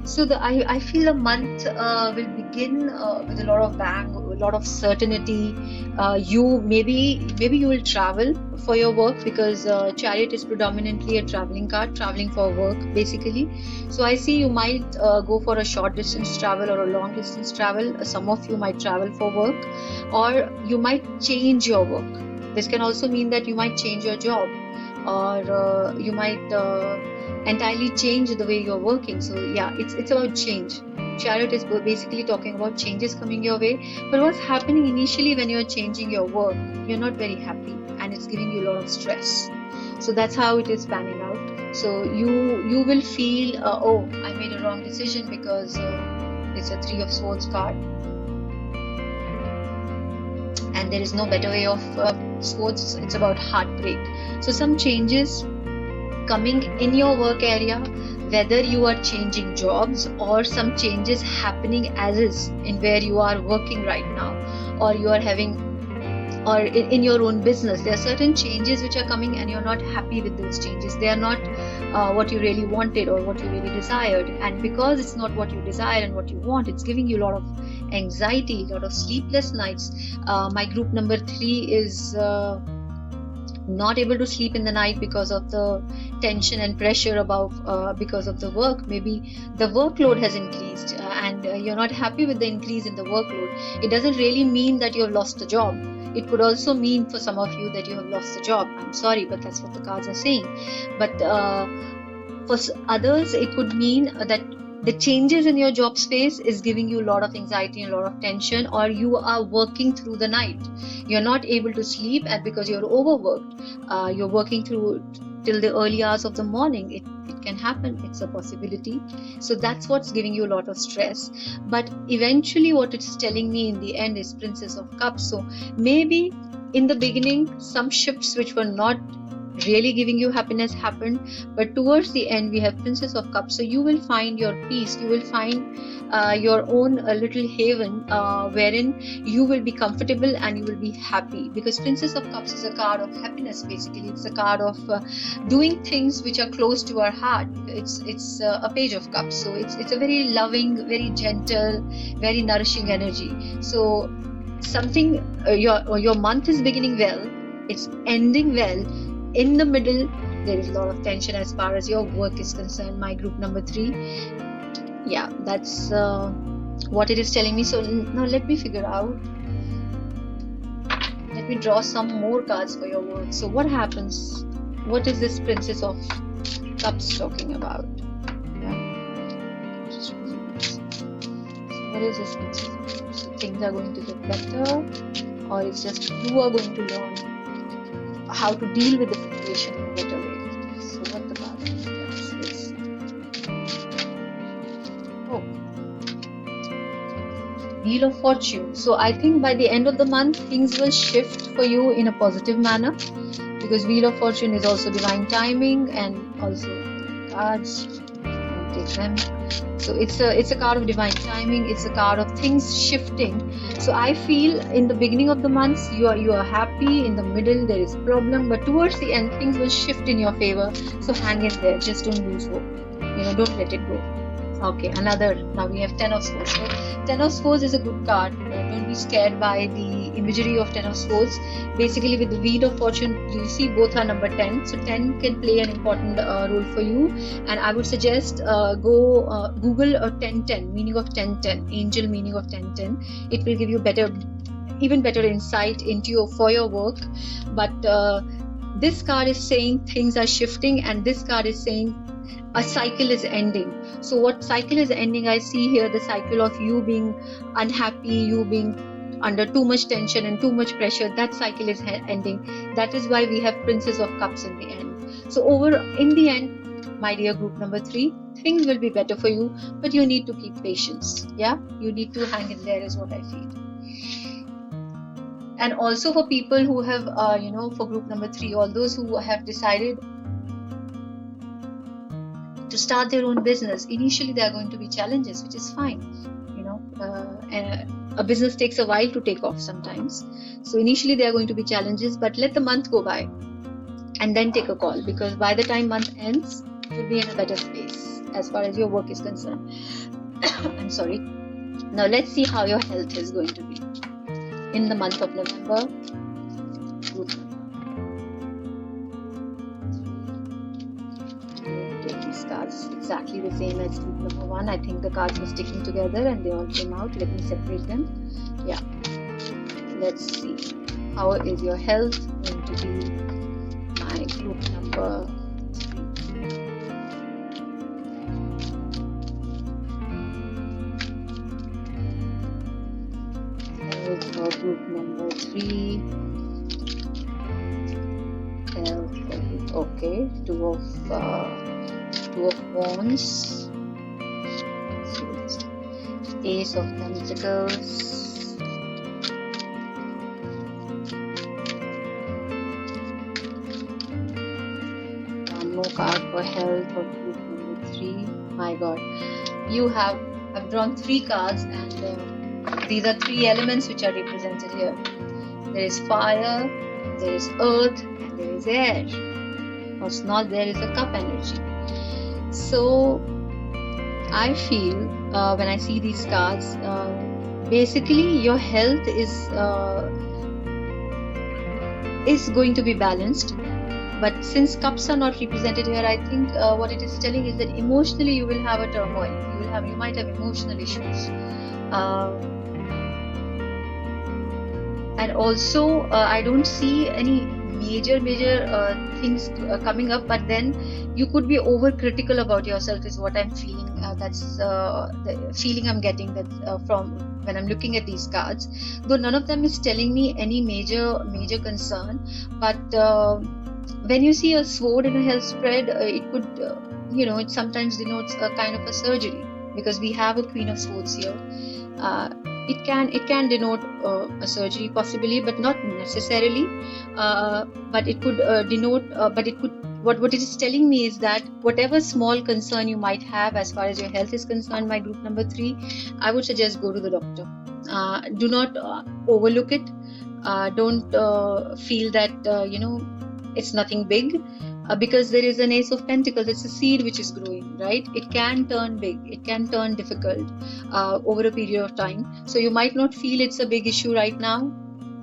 So I feel the month will begin with a lot of bang, a lot of certainty. Maybe you will travel for your work, because Chariot is predominantly a traveling card, traveling for work basically. So I see you might go for a short distance travel or a long distance travel. Some of you might travel for work, or you might change your work. This can also mean that you might change your job, or you might entirely change the way you're working. So yeah, it's about change. Chariot is basically talking about changes coming your way. But what's happening initially when you're changing your work, you're not very happy, and it's giving you a lot of stress. So that's how it is panning out. So you will feel, oh, I made a wrong decision, because it's a 3 of Swords card, and there is no better way of Swords. It's about heartbreak. So some changes coming in your work area, whether you are changing jobs or some changes happening as is in where you are working right now, or you are having, or in your own business, there are certain changes which are coming and you're not happy with those changes. They are not what you really wanted or what you really desired, and because it's not what you desire and what you want, it's giving you a lot of anxiety, a lot of sleepless nights. My group number 3 is not able to sleep in the night because of the tension and pressure because of the work. Maybe the workload has increased, and you're not happy with the increase in the workload. It doesn't really mean that you have lost the job. It could also mean for some of you that you have lost the job. I'm sorry, but that's what the cards are saying. But for others, it could mean that the changes in your job space is giving you a lot of anxiety and a lot of tension, or you are working through the night. You're not able to sleep, and because you're overworked, you're working through till the early hours of the morning. It can happen. It's a possibility. So that's what's giving you a lot of stress. But eventually what it's telling me in the end is Princess of Cups. So maybe in the beginning, some shifts which were not really giving you happiness happened, but towards the end we have Princess of Cups. So you will find your peace, you will find your own little haven wherein you will be comfortable and you will be happy, because Princess of Cups is a card of happiness. Basically, it's a card of doing things which are close to our heart. It's a Page of Cups, so it's a very loving, very gentle, very nourishing energy. So something, your month is beginning well, it's ending well. In the middle, there is a lot of tension as far as your work is concerned, my group number 3. Yeah, that's what it is telling me. So now let me figure out, let me draw some more cards for your work. So what happens? What is this Princess of Cups talking about? Yeah. What is this Princess of Cups? So things are going to get better, or it's just you are going to learn how to deal with the situation in a better way. So what the card is? Let's see. Oh, Wheel of Fortune. So I think by the end of the month, things will shift for you in a positive manner, because Wheel of Fortune is also divine timing, and also cards. I'll take them. So it's a card of divine timing. It's a card of things shifting. So I feel in the beginning of the month you are happy. In the middle there is problem, but towards the end things will shift in your favor. So hang in there. Just don't lose hope. Don't let it go. Okay, another. Now we have 10 of Swords. So 10 of Swords is a good card. Don't be scared by the imagery of 10 of Swords. Basically, with the Wheel of Fortune, you see both are number 10. So 10 can play an important role for you. And I would suggest go Google 1010, meaning of 1010, angel meaning of 1010. It will give you even better insight for your work. But this card is saying things are shifting, and this card is saying a cycle is ending. So what cycle is ending? I see here the cycle of you being unhappy, you being under too much tension and too much pressure. That cycle is ending. That is why we have Princess of Cups in the end. So in the end, my dear group number 3, things will be better for you, but you need to keep patience. Yeah, you need to hang in there is what I feel. And also for people who have, for group number 3, all those who have decided to start their own business, initially there are going to be challenges, which is fine. A business takes a while to take off sometimes. So initially there are going to be challenges, but let the month go by and then take a call, because by the time month ends, you'll be in a better space as far as your work is concerned. I'm sorry. Now let's see how your health is going to be in the month of November. These cards exactly the same as group number 1. I think the cards were sticking together and they all came out. Let me separate them. Yeah. Let's see. How is your health going to be? My group number 3. Health for group number 3. Health for group. Okay. Two of Wands, Ace of Pentacles, one more card for health for group number 3. My God, I've drawn 3 cards, and these are 3 elements which are represented here. There is fire, there is earth, and there is air. What's not there is a cup energy. So I feel when I see these cards, basically your health is going to be balanced. But since cups are not represented here, I think what it is telling is that emotionally you will have a turmoil. You might have emotional issues. And also I don't see any major things coming up, but then you could be overcritical about yourself is what I'm feeling. That's the feeling I'm getting from when I'm looking at these cards, though none of them is telling me any major concern. But when you see a sword in a health spread, it could it sometimes denotes a kind of a surgery, because we have a Queen of Swords here. It can denote a surgery possibly, but not necessarily. But it could denote. But it could. What it is telling me is that whatever small concern you might have as far as your health is concerned, my group number 3, I would suggest go to the doctor. Do not overlook it. Don't feel that it's nothing big. because there is an Ace of Pentacles. It's a seed which is growing, right? It can turn big, it can turn difficult over a period of time. So you might not feel it's a big issue right now,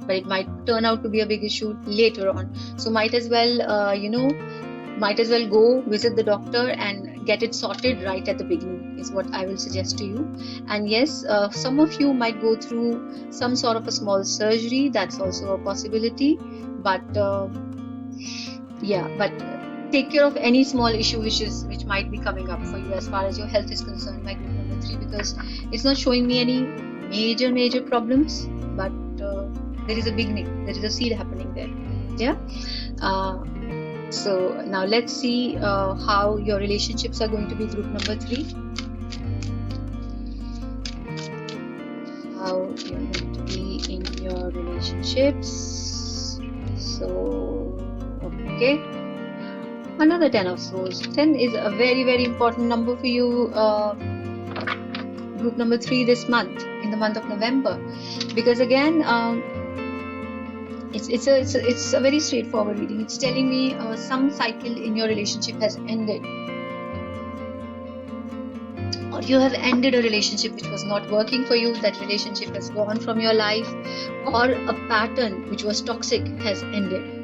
but it might turn out to be a big issue later on. So might as well go visit the doctor and get it sorted right at the beginning, is what I will suggest to you. And yes, some of you might go through some sort of a small surgery. That's also a possibility. But take care of any small issue which might be coming up for you as far as your health is concerned, my group number 3, because it's not showing me any major problems, but there is a beginning, there is a seed happening there. So now let's see how your relationships are going to be, group number 3. How you're going to be in your relationships. So, okay. Another 10 of Swords. 10 is a very important number for you, group number 3, this month, in the month of November. Because again, it's a very straightforward reading. It's telling me some cycle in your relationship has ended, or you have ended a relationship which was not working for you. That relationship has gone from your life, or a pattern which was toxic has ended.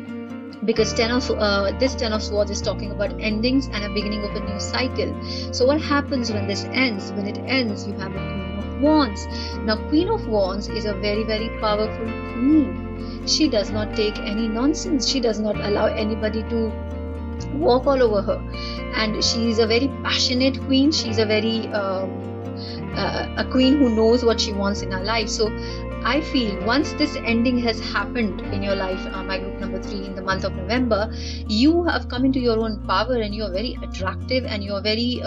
Because this 10 of Swords is talking about endings and a beginning of a new cycle. So what happens when this ends? When it ends, you have a Queen of Wands. Now, Queen of Wands is a very powerful queen. She does not take any nonsense. She does not allow anybody to walk all over her. And she is a very passionate queen. She's a very a queen who knows what she wants in her life. So I feel once this ending has happened in your life, my group number 3, in the month of November, you have come into your own power, and you're very attractive, and you're very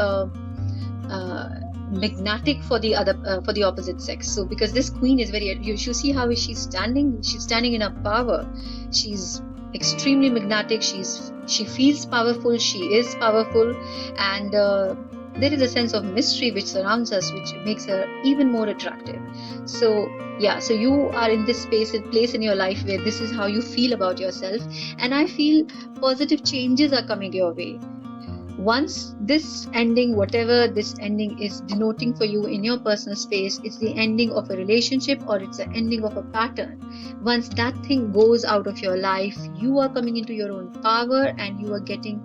magnetic for the opposite sex. So because this queen is you see how she's standing in her power. She's extremely magnetic. She feels powerful. She is powerful, and there is a sense of mystery which surrounds us, which makes her even more attractive. So you are in this place in your life where this is how you feel about yourself, and I feel positive changes are coming your way. Once this ending, whatever this ending is denoting for you in your personal space, it's the ending of a relationship, or it's the ending of a pattern. Once that thing goes out of your life, you are coming into your own power, and you are getting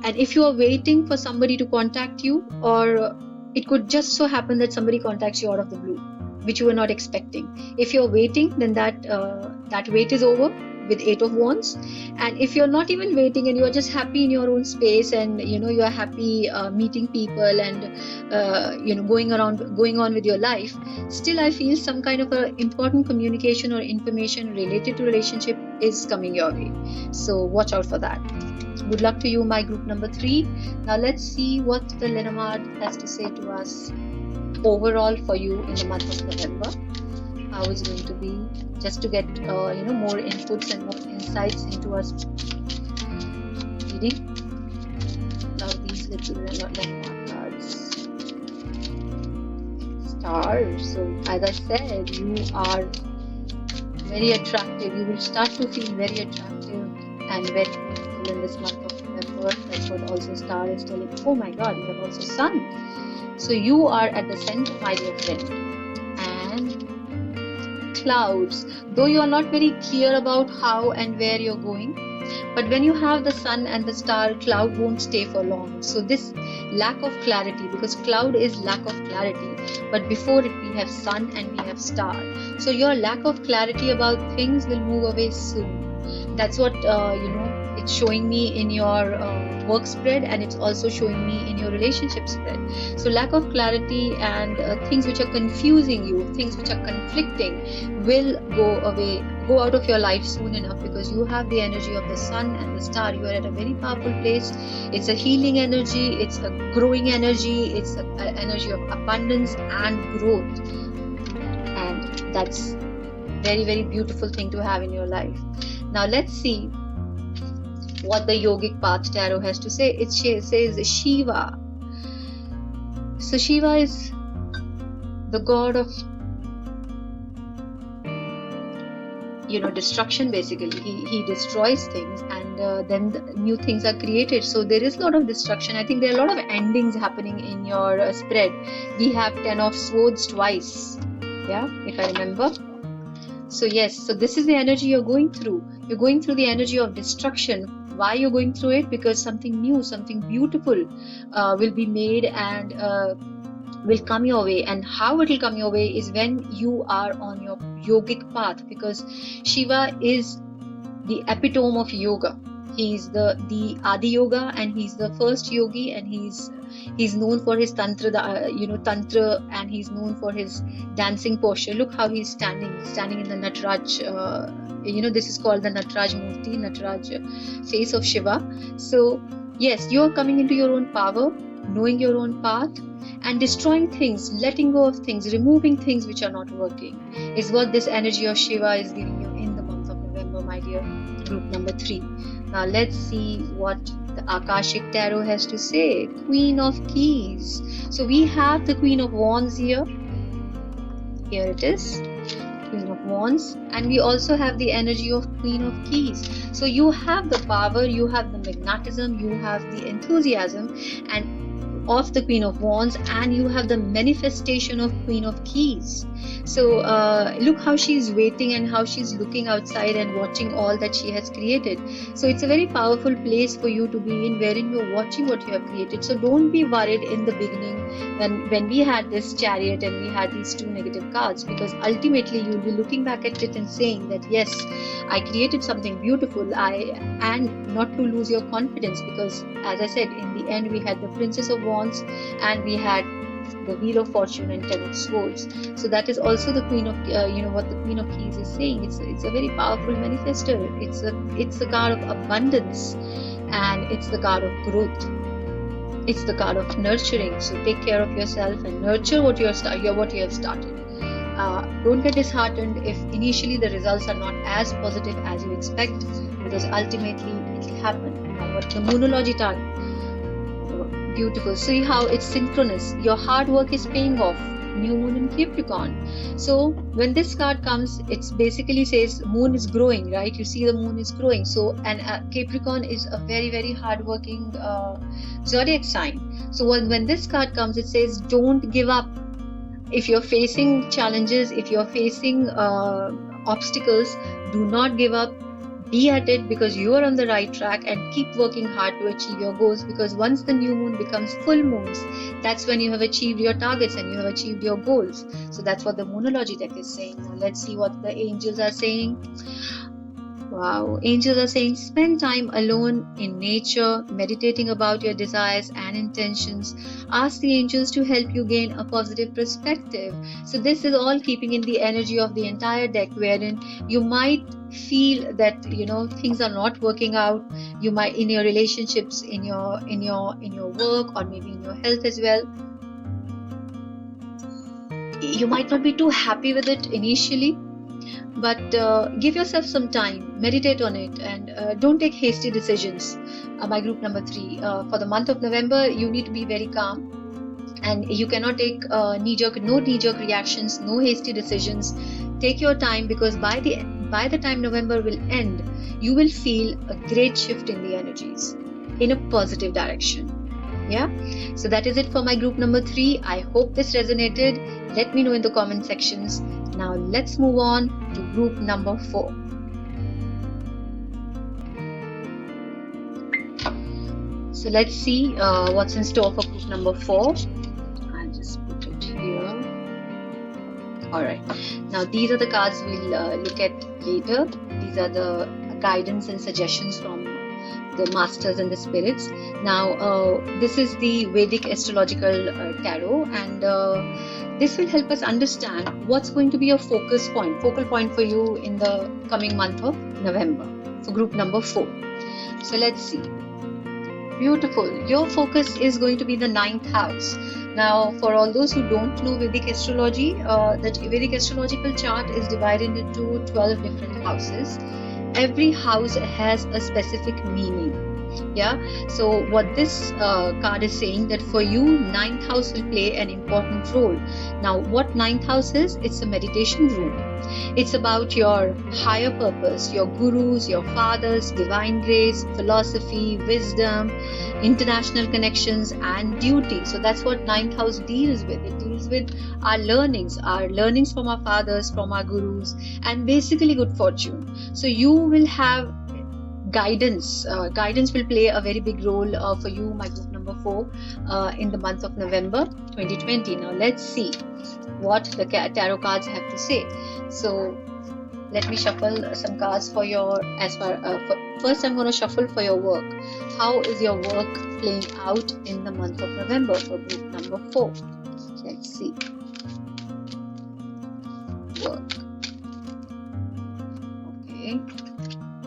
and if you are waiting for somebody to contact you, or it could just so happen that somebody contacts you out of the blue, which you were not expecting. If you're waiting, then that wait is over with 8 of Wands. And if you're not even waiting, and you are just happy in your own space, and you are happy meeting people, and going on with your life, still I feel some kind of a important communication or information related to relationship is coming your way. So watch out for that. Good luck to you, my group number 3. Now let's see what the Lenormand has to say to us overall for you in the month of November. How it's going to be, just to get more inputs and more insights into our reading. Love these little Lenormand cards. Stars. So as I said, you are very attractive. You will start to feel very attractive and very beautiful in this month of November. That's what also Star is telling. Oh my God, you have also Sun. So you are at the center, my dear friend. And clouds. Though you are not very clear about how and where you're going, but when you have the Sun and the Star, cloud won't stay for long. So this lack of clarity, because cloud is lack of clarity, but before it we have Sun and we have Star. So your lack of clarity about things will move away soon. That's what it's showing me in your work spread, and it's also showing me in your relationship spread. So lack of clarity and things which are confusing you, things which are conflicting, will go out of your life soon enough, because you have the energy of the Sun and the Star. You are at a very powerful place. It's a healing energy, it's a growing energy, it's an energy of abundance and growth, and that's very beautiful thing to have in your life. Now let's see what the Yogic Path Tarot has to say. It says Shiva. So Shiva is the god of destruction. Basically, he destroys things, and then new things are created. So there is a lot of destruction. I think there are a lot of endings happening in your spread. We have 10 of swords twice, if I remember. So yes, so this is the energy you're going through. You're going through the energy of destruction. Why you're going through it? Because something new, something beautiful will be made and will come your way. And how it will come your way is when you are on your yogic path, because Shiva is the epitome of yoga. He's the Adi Yoga, and he's the first yogi, and he's known for his tantra, tantra, and he's known for his dancing posture. Look how he's standing in the Nataraj. This is called the Nataraj Murti, Nataraj face of Shiva. So yes, you're coming into your own power, knowing your own path, and destroying things, letting go of things, removing things which are not working, is what this energy of Shiva is giving you in the month of November, my dear group number 3. Now let's see what the Akashic Tarot has to say. Queen of Keys. So we have the Queen of Wands here. Here it is, Queen of Wands, and we also have the energy of Queen of Keys. So you have the power, you have the magnetism, you have the enthusiasm and of the Queen of Wands, and you have the manifestation of Queen of Keys. So look how she's waiting and how she's looking outside and watching all that she has created. So it's a very powerful place for you to be in, wherein you're watching what you have created. So don't be worried in the beginning when we had this Chariot and we had these 2 negative cards, because ultimately you'll be looking back at it and saying that yes, I created something beautiful. And not to lose your confidence, because as I said, in the end we had the Princess of Wands and we had the Wheel of Fortune and 10 of Swords. So that is also the Queen of what the Queen of Keys is saying. It's a very powerful manifester. It's the card of abundance, and it's the card of growth. It's the card of nurturing. So take care of yourself and nurture what you have started. Don't get disheartened if initially the results are not as positive as you expect, because ultimately it will happen. Now, what the Moonology target? Beautiful. See how it's synchronous. Your hard work is paying off. New moon in Capricorn. So when this card comes, it basically says moon is growing, right? You see the moon is growing. So and Capricorn is a very, very hardworking zodiac sign. So when this card comes, it says don't give up. If you're facing challenges, if you're facing obstacles, do not give up. Be at it, because you are on the right track, and keep working hard to achieve your goals, because once the new moon becomes full moons, that's when you have achieved your targets and you have achieved your goals. So that's what the Moonology deck is saying. Now let's see what the angels are saying. Wow, angels are saying spend time alone in nature, meditating about your desires and intentions. Ask the angels to help you gain a positive perspective. So this is all keeping in the energy of the entire deck, wherein you might feel that things are not working out. You might, in your relationships, in your work, or maybe in your health as well, you might not be too happy with it initially. But give yourself some time, meditate on it, and don't take hasty decisions. My group number 3, for the month of November, you need to be very calm, and you cannot take no knee-jerk reactions, no hasty decisions. Take your time, because by the time November will end, you will feel a great shift in the energies in a positive direction. So that is it for my group number 3. I hope this resonated. Let me know in the comment sections. Now let's move on to group number 4. So let's see what's in store for group number 4. I'll just put it here. Alright, now these are the cards we'll look at later. These are the guidance and suggestions from the masters and the spirits. Now this is the Vedic astrological tarot, and this will help us understand what's going to be a focal point for you in the coming month of November for group number 4. So let's see. Beautiful. Your focus is going to be the 9th house. Now, for all those who don't know Vedic astrology, the Vedic astrological chart is divided into 12 different houses. Every house has a specific meaning. Yeah, so what this card is saying, that for you, ninth house will play an important role. Now, what ninth house is? It's a meditation room. It's about your higher purpose, your gurus, your fathers, divine grace, philosophy, wisdom, international connections, and duty. So that's what ninth house deals with. It deals with our learnings from our fathers, from our gurus, and basically good fortune. So you will have guidance. Guidance will play a very big role for you, my group number 4, in the month of November 2020. Now let's see what the tarot cards have to say. So let me shuffle some cards for your, first I'm going to shuffle for your work. How is your work playing out in the month of November for group number 4? Let's see. Work. Okay.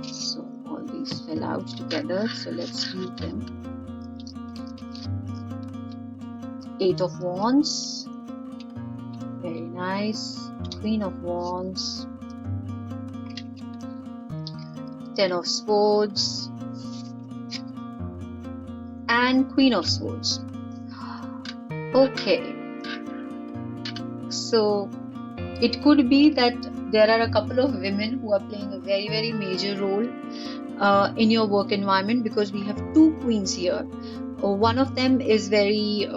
So all these fell out together. So let's read them. 8 of Wands. Very nice. Queen of Wands. 10 of Swords. And Queen of Swords. Okay. So it could be that there are a couple of women who are playing a very, very major role in your work environment, because we have 2 queens here. One of them is very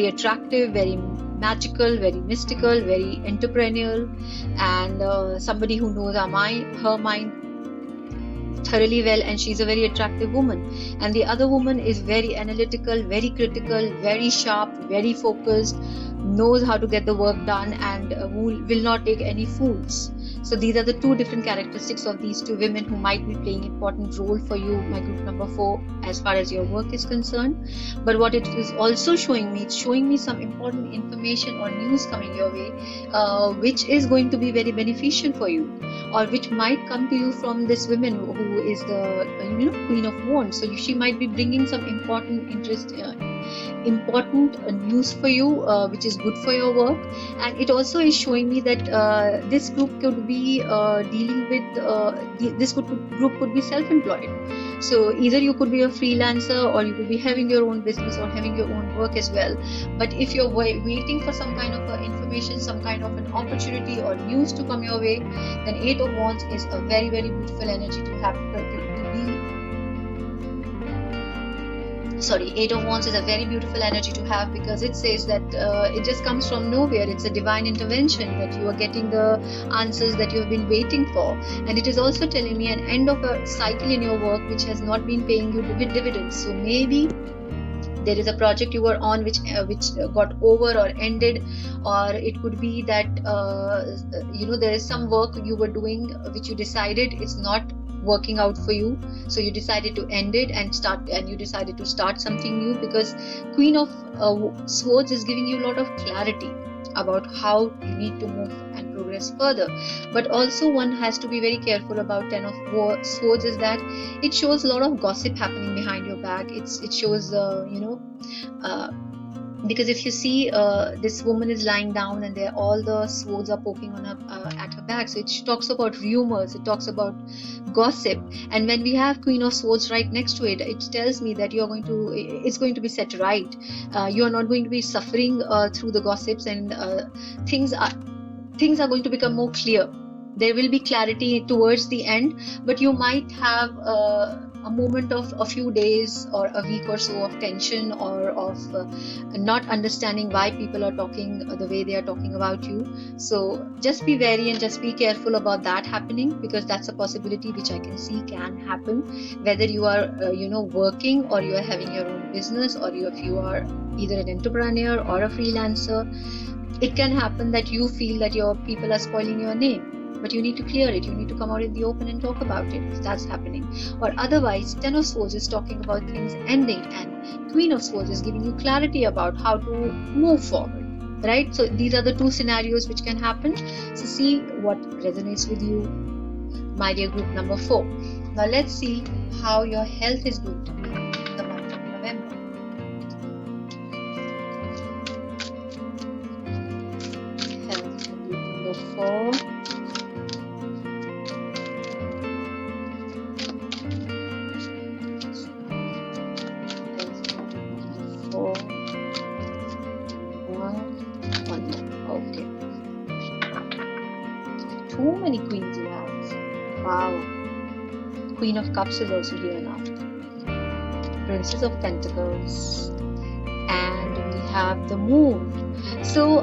attractive, very magical, very mystical, very entrepreneurial, and somebody who knows her mind thoroughly well, and she's a very attractive woman. And the other woman is very analytical, very critical, very sharp, very focused, knows how to get the work done, and will not take any fools. So these are the 2 different characteristics of these 2 women who might be playing important role for you, my group number 4, as far as your work is concerned. But what it is also showing me, it's showing me some important information or news coming your way, which is going to be very beneficial for you, or which might come to you from this woman who is the Queen of Wands. So she might be bringing some important news for you, which is good for your work. And it also is showing me that this group could be dealing with this group could be self-employed. So either you could be a freelancer, or you could be having your own business or having your own work as well. But if you're waiting for some kind of information, some kind of an opportunity or news to come your way, then 8 of Wands is a very, very beautiful energy to have. 8 of Wands is a very beautiful energy to have, because it says that it just comes from nowhere. It's a divine intervention, that you are getting the answers that you have been waiting for. And it is also telling me an end of a cycle in your work which has not been paying you dividends. So maybe there is a project you were on which got over or ended, or it could be that there is some work you were doing which you decided it's not working out for you, so you decided to end it and you decided to start something new, because Queen of Swords is giving you a lot of clarity about how you need to move and progress further. But also one has to be very careful about 10 of Swords, is that it shows a lot of gossip happening behind your back. It shows because if you see this woman is lying down and all the swords are poking on at her back, so it talks about rumors, it talks about gossip. And when we have Queen of Swords right next to it, it tells me that it's going to be set right. You are not going to be suffering through the gossips, and things are going to become more clear. There will be clarity towards the end, but you might have a moment of a few days or a week or so of tension, or of not understanding why people are talking the way they are talking about you. So just be wary and just be careful about that happening, because that's a possibility which I can see can happen, whether you are working, or you are having your own business, or if you are either an entrepreneur or a freelancer. It can happen that you feel that your people are spoiling your name, but you need to clear it. You need to come out in the open and talk about it if that's happening. Or otherwise, 10 of Swords is talking about things ending, and Queen of Swords is giving you clarity about how to move forward, right? So these are the 2 scenarios which can happen. So see what resonates with you, my dear group number 4. Now let's see how your health is going to be in the month of November. Health, group number 4. Okay. Too many queens you have. Wow. Queen of Cups is also here now. Princess of Pentacles. And we have the Moon. So,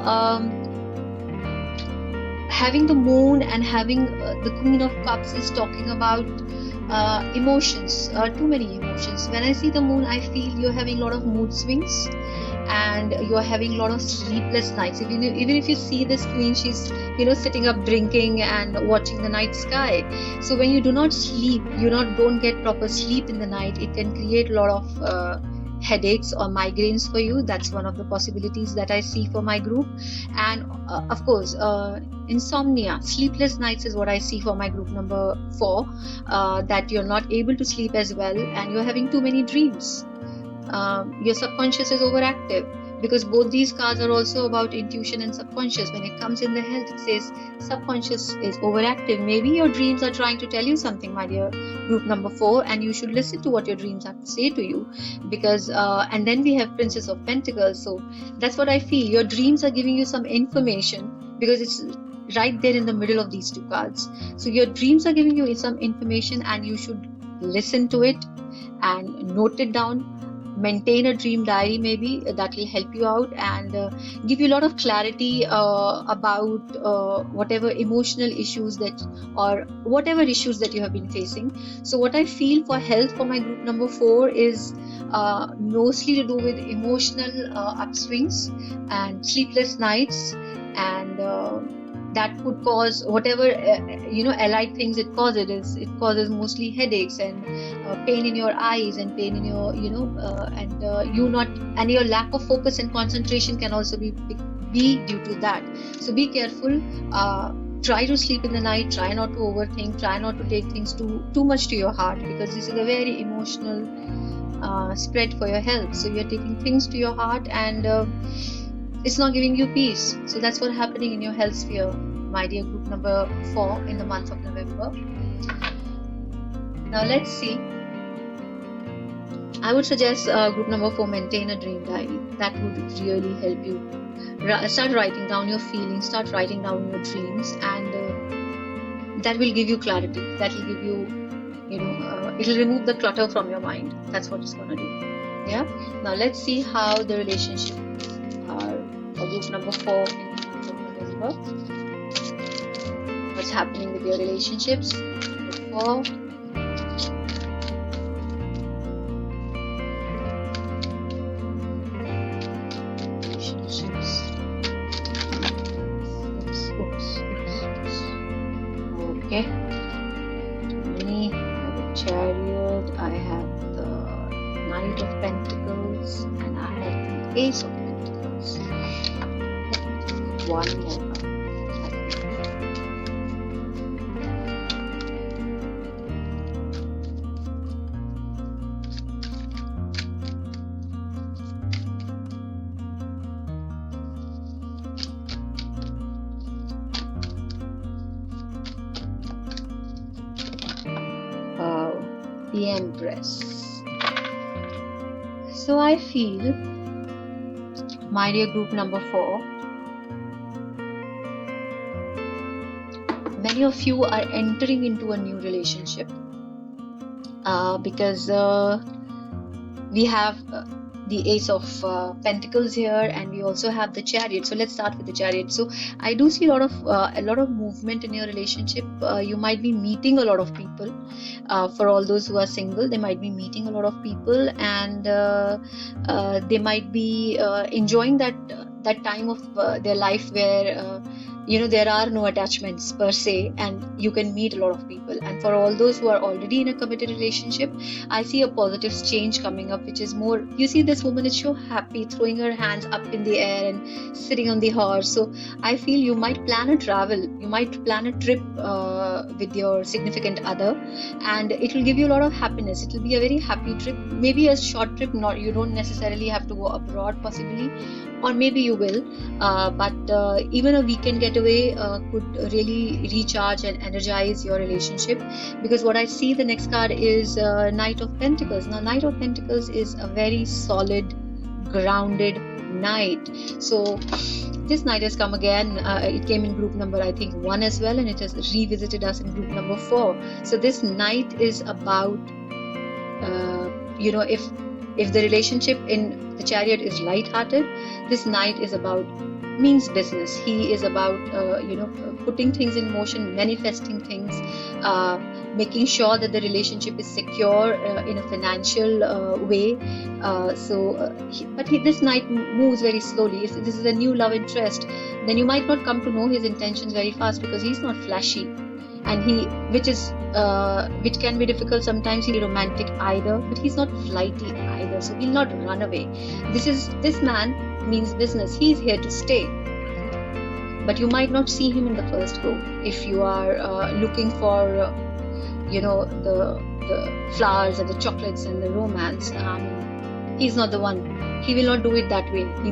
having the Moon and having the Queen of Cups is talking about emotions, too many emotions. When I see the Moon, I feel you're having a lot of mood swings and you're having a lot of sleepless nights. Even if you see this queen, she's sitting up drinking and watching the night sky. So when you do not sleep, don't get proper sleep in the night, it can create a lot of headaches or migraines for you. That's one of the possibilities that I see for my group. And of course, insomnia, sleepless nights is what I see for my group number 4, that you're not able to sleep as well and you're having too many dreams. Your subconscious is overactive, because both these cards are also about intuition and subconscious. When it comes in the health, it says subconscious is overactive. Maybe your dreams are trying to tell you something, my dear group number 4, and you should listen to what your dreams have to say to you. Because and then we have Princess of Pentacles. So that's what I feel. Your dreams are giving you some information, because it's right there in the middle of these 2 cards. So your dreams are giving you some information and you should listen to it and note it down. Maintain a dream diary, maybe that will help you out and give you a lot of clarity about whatever emotional issues or whatever issues that you have been facing. So what I feel for health for my group number 4 is mostly to do with emotional upswings and sleepless nights, and that could cause whatever allied things it causes. It causes mostly headaches and pain in your eyes and pain in your and your lack of focus and concentration can also be due to that. So be careful. Try to sleep in the night. Try not to overthink. Try not to take things too much to your heart, because this is a very emotional spread for your health. So you're taking things to your heart and it's not giving you peace. So that's what's happening in your health sphere, my dear group number 4, in the month of November. Now let's see. I would suggest group number 4, maintain a dream diary. That would really help you. Start writing down your feelings, start writing down your dreams, and that will give you clarity. That will give you, it will remove the clutter from your mind. That's what it's going to do. Yeah. Now let's see how the relationships are for group number 4 in the month of November. What's happening with your relationships? Number 4. Okay. To me, I have the Chariot, I have the Knight of Pentacles, and I have the Ace of Pentacles. One more. The Empress. So I feel, my dear group number 4, many of you are entering into a new relationship because we have the Ace of Pentacles here, and we also have the Chariot. So let's start with the Chariot. So I do see a lot of movement in your relationship. You might be meeting a lot of people. For all those who are single, they might be meeting a lot of people, and they might be enjoying that time of their life where there are no attachments per se, and you can meet a lot of people. And for all those who are already in a committed relationship, I see a positive change coming up, which is more, you see this woman is so happy, throwing her hands up in the air and sitting on the horse. So I feel you might plan a travel, you might plan a trip with your significant other, and it will give you a lot of happiness. It will be a very happy trip, maybe a short trip. Not, you don't necessarily have to go abroad possibly, or maybe you will, but even a weekend getaway could really recharge and energize your relationship. Because what I see, the next card is Knight of Pentacles. Now Knight of Pentacles is a very solid, grounded knight. So this knight has come again. It came in group number, I think, 1 as well, and it has revisited us in group number 4. So this knight is about, if the relationship in the Chariot is light-hearted, this knight is about means business. He is about putting things in motion, manifesting things, making sure that the relationship is secure in a financial way. This knight moves very slowly. If this is a new love interest, then you might not come to know his intentions very fast, because he's not flashy, and which can be difficult sometimes. He's romantic either, but he's not flighty either, so he'll not run away. This man means business. He's here to stay, but you might not see him in the first go. If you are looking for the flowers and the chocolates and the romance, he's not the one. He will not do it that way. He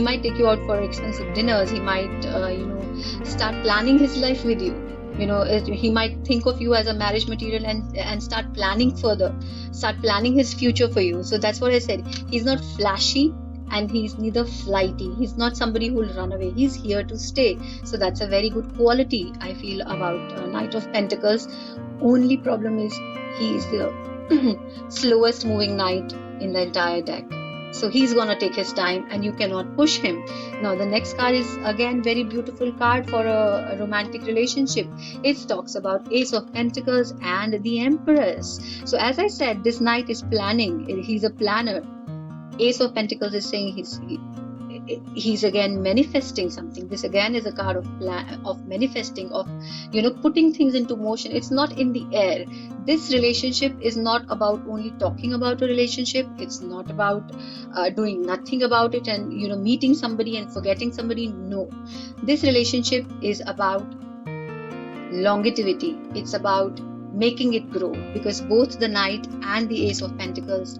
might take you out for expensive dinners. He might start planning his life with you. He might think of you as a marriage material and start planning further, start planning his future for you. So that's what I said. He's not flashy, and he's neither flighty. He's not somebody who will run away. He's here to stay. So that's a very good quality, I feel, about Knight of Pentacles. Only problem is he is the slowest moving knight in the entire deck. So he's gonna take his time, and you cannot push him. Now the next card is again very beautiful card for a romantic relationship. It talks about Ace of Pentacles and the Empress. So as I said, this knight is planning. He's a planner. Ace of Pentacles is saying he's again manifesting something. This again is a card of manifesting, of putting things into motion. It's not in the air. This relationship is not about only talking about a relationship. It's not about doing nothing about it and meeting somebody and forgetting somebody. No, this relationship is about longevity. It's about making it grow, because both the Knight and the Ace of Pentacles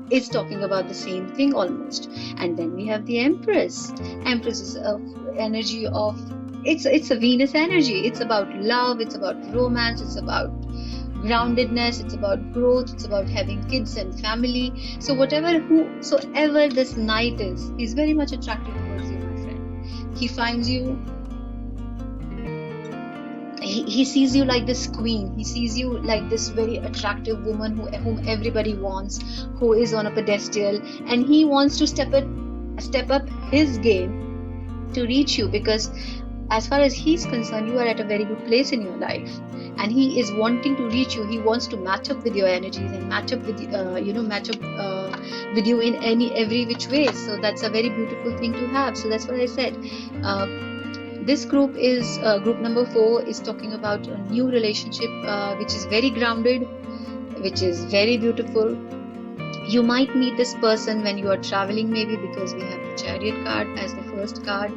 is talking about the same thing almost. And then we have the Empress. Empress is energy of, it's a Venus energy. It's about love, it's about romance, it's about groundedness, it's about growth, it's about having kids and family. So whosoever this knight is, he's very much attracted towards you, my friend. He finds you, he sees you like this queen. He sees you like this very attractive woman whom everybody wants, who is on a pedestal, and he wants to step up his game to reach you, because as far as he's concerned, you are at a very good place in your life, and he is wanting to reach you. He wants to match up with your energies and match up with you in every which way. So that's a very beautiful thing to have. So that's what I said. This group is group number 4 is talking about a new relationship which is very grounded, which is very beautiful. You might meet this person when you are traveling, maybe, because we have the Chariot card as the first card,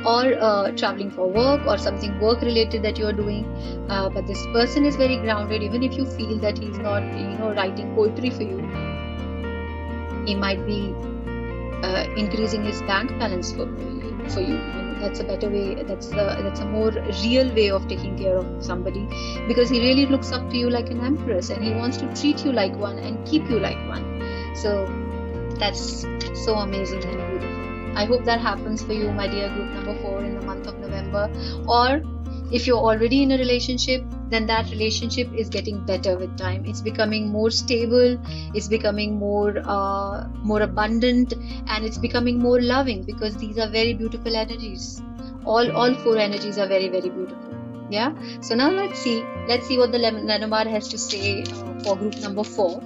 or traveling for work or something work related that you are doing. But this person is very grounded. Even if you feel that he's not writing poetry for you, he might be increasing his bank balance for you. That's a better way. That's a more real way of taking care of somebody, because he really looks up to you like an empress, and he wants to treat you like one and keep you like one. So that's so amazing and beautiful. I hope that happens for you, my dear group number 4, in the month of November. Or if you're already in a relationship, then that relationship is getting better with time. It's becoming more stable, it's becoming more abundant, and it's becoming more loving, because these are very beautiful energies. All 4 energies are very, very beautiful. Yeah. So now let's see what the Lenormand has to say for group number 4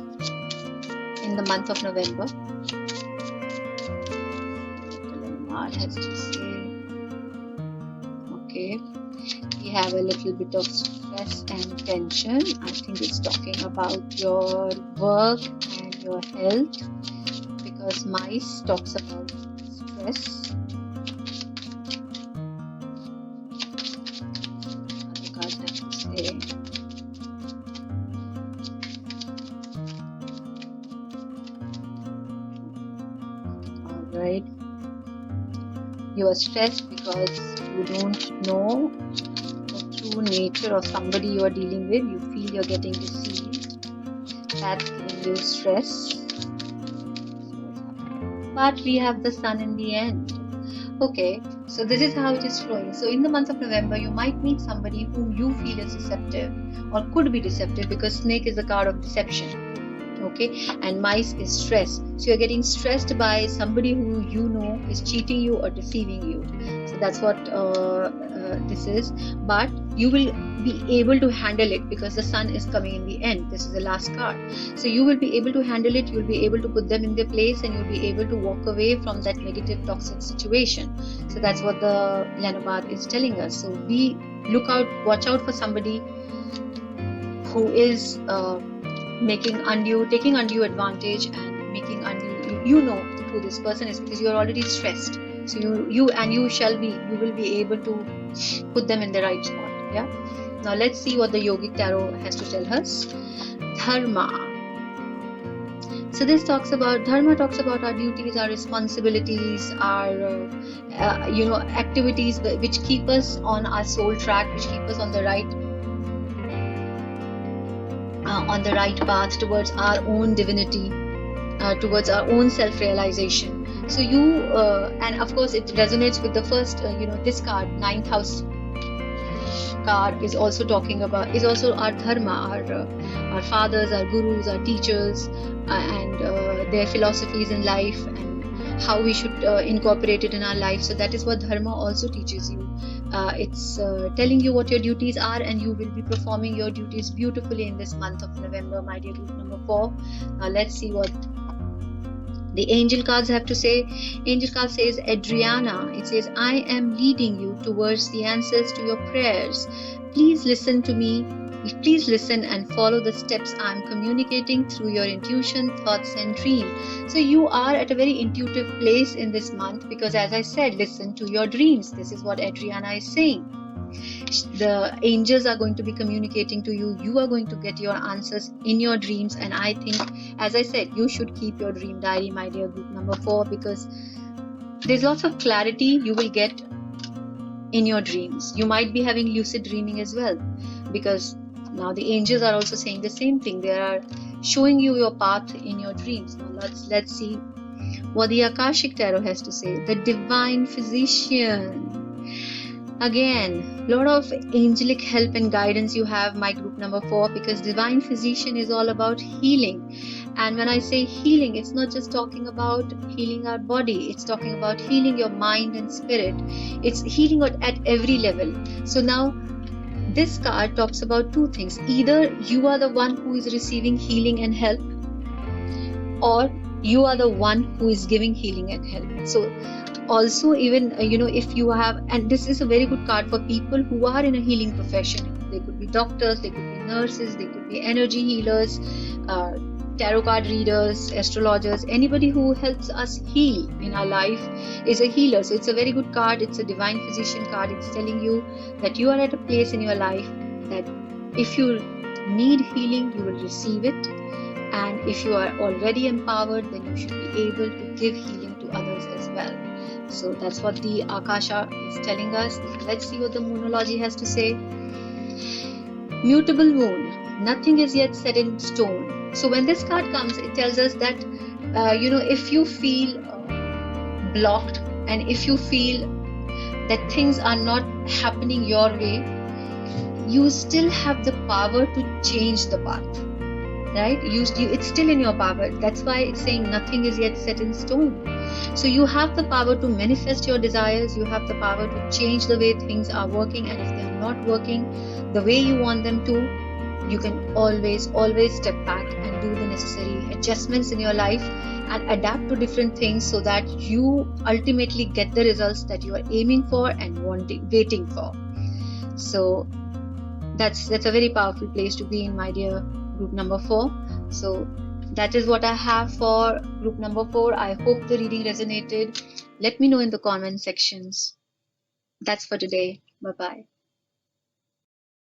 in the month of November. Lenormand has to say. Okay. We have a little bit of stress and tension. I think it's talking about your work and your health, because mice talks about stress. Other cards have to say. Alright. You are stressed because you don't know true nature of somebody you are dealing with. You feel you're getting deceived. That's giving you stress. But we have the sun in the end. Okay, So this is how it is flowing. So in the month of November, you might meet somebody whom you feel is deceptive or could be deceptive, because snake is the card of deception. Okay, and mice is stress. So you're getting stressed by somebody who you know is cheating you or deceiving you. So that's what this is. But you will be able to handle it because the sun is coming in the end. This is the last card. So you will be able to handle it. You'll be able to put them in their place, and you'll be able to walk away from that negative, toxic situation. So that's what the Lenormand is telling us. So watch out for somebody who is taking undue advantage and making undue, you know who this person is because you're already stressed. So you will be able to put them in the right spot. Yeah. Now let's see what the Yogic Tarot has to tell us. Dharma. So this Dharma talks about our duties, our responsibilities, our activities which keep us on our soul track, which keep us on the right path towards our own divinity, towards our own self-realization. So and of course it resonates with the first, this card, 9th house card is also our dharma, our fathers, our gurus, our teachers, and their philosophies in life, and how we should incorporate it in our life. So that is what dharma also teaches you. It's telling you what your duties are, and you will be performing your duties beautifully in this month of November, my dear group number 4. Now let's see what the angel cards have to say. Angel card says, Adriana, it says, I am leading you towards the answers to your prayers. Please listen to me. Please listen and follow the steps I am communicating through your intuition, thoughts, and dream. So you are at a very intuitive place in this month because, as I said, listen to your dreams. This is what Adriana is saying. The angels are going to be communicating to you. You are going to get your answers in your dreams. And I think, as I said, you should keep your dream diary, my dear group number 4, because there's lots of clarity you will get in your dreams. You might be having lucid dreaming as well, because now the angels are also saying the same thing. They are showing you your path in your dreams. Now let's see what the Akashic Tarot has to say. The Divine Physician. Again, a lot of angelic help and guidance you have, my group number 4, because Divine Physician is all about healing. And when I say healing, it's not just talking about healing our body. It's talking about healing your mind and spirit. It's healing at every level. So now, this card talks about two things. Either you are the one who is receiving healing and help, or you are the one who is giving healing and help. So also, even if you have, and this is a very good card for people who are in a healing profession. They could be doctors, they could be nurses, they could be energy healers, tarot card readers, astrologers. Anybody who helps us heal in our life is a healer. So it's a very good card. It's a Divine Physician card. It's telling you that you are at a place in your life that if you need healing, you will receive it. And if you are already empowered, then you should be able to give healing to others as well. So that's what the Akasha is telling us. Let's see what the Moonology has to say. Mutable moon. Nothing is yet set in stone. So when this card comes, it tells us that, if you feel blocked, and if you feel that things are not happening your way, you still have the power to change the path. Right? It's still in your power. That's why it's saying nothing is yet set in stone. So you have the power to manifest your desires. You have the power to change the way things are working. And if they are not working the way you want them to, you can always step back and do the necessary adjustments in your life and adapt to different things so that you ultimately get the results that you are aiming for and waiting for. So that's a very powerful place to be in, my dear group number 4. So that is what I have for group number 4. I hope the reading resonated. Let me know in the comment sections. That's for today. Bye-bye.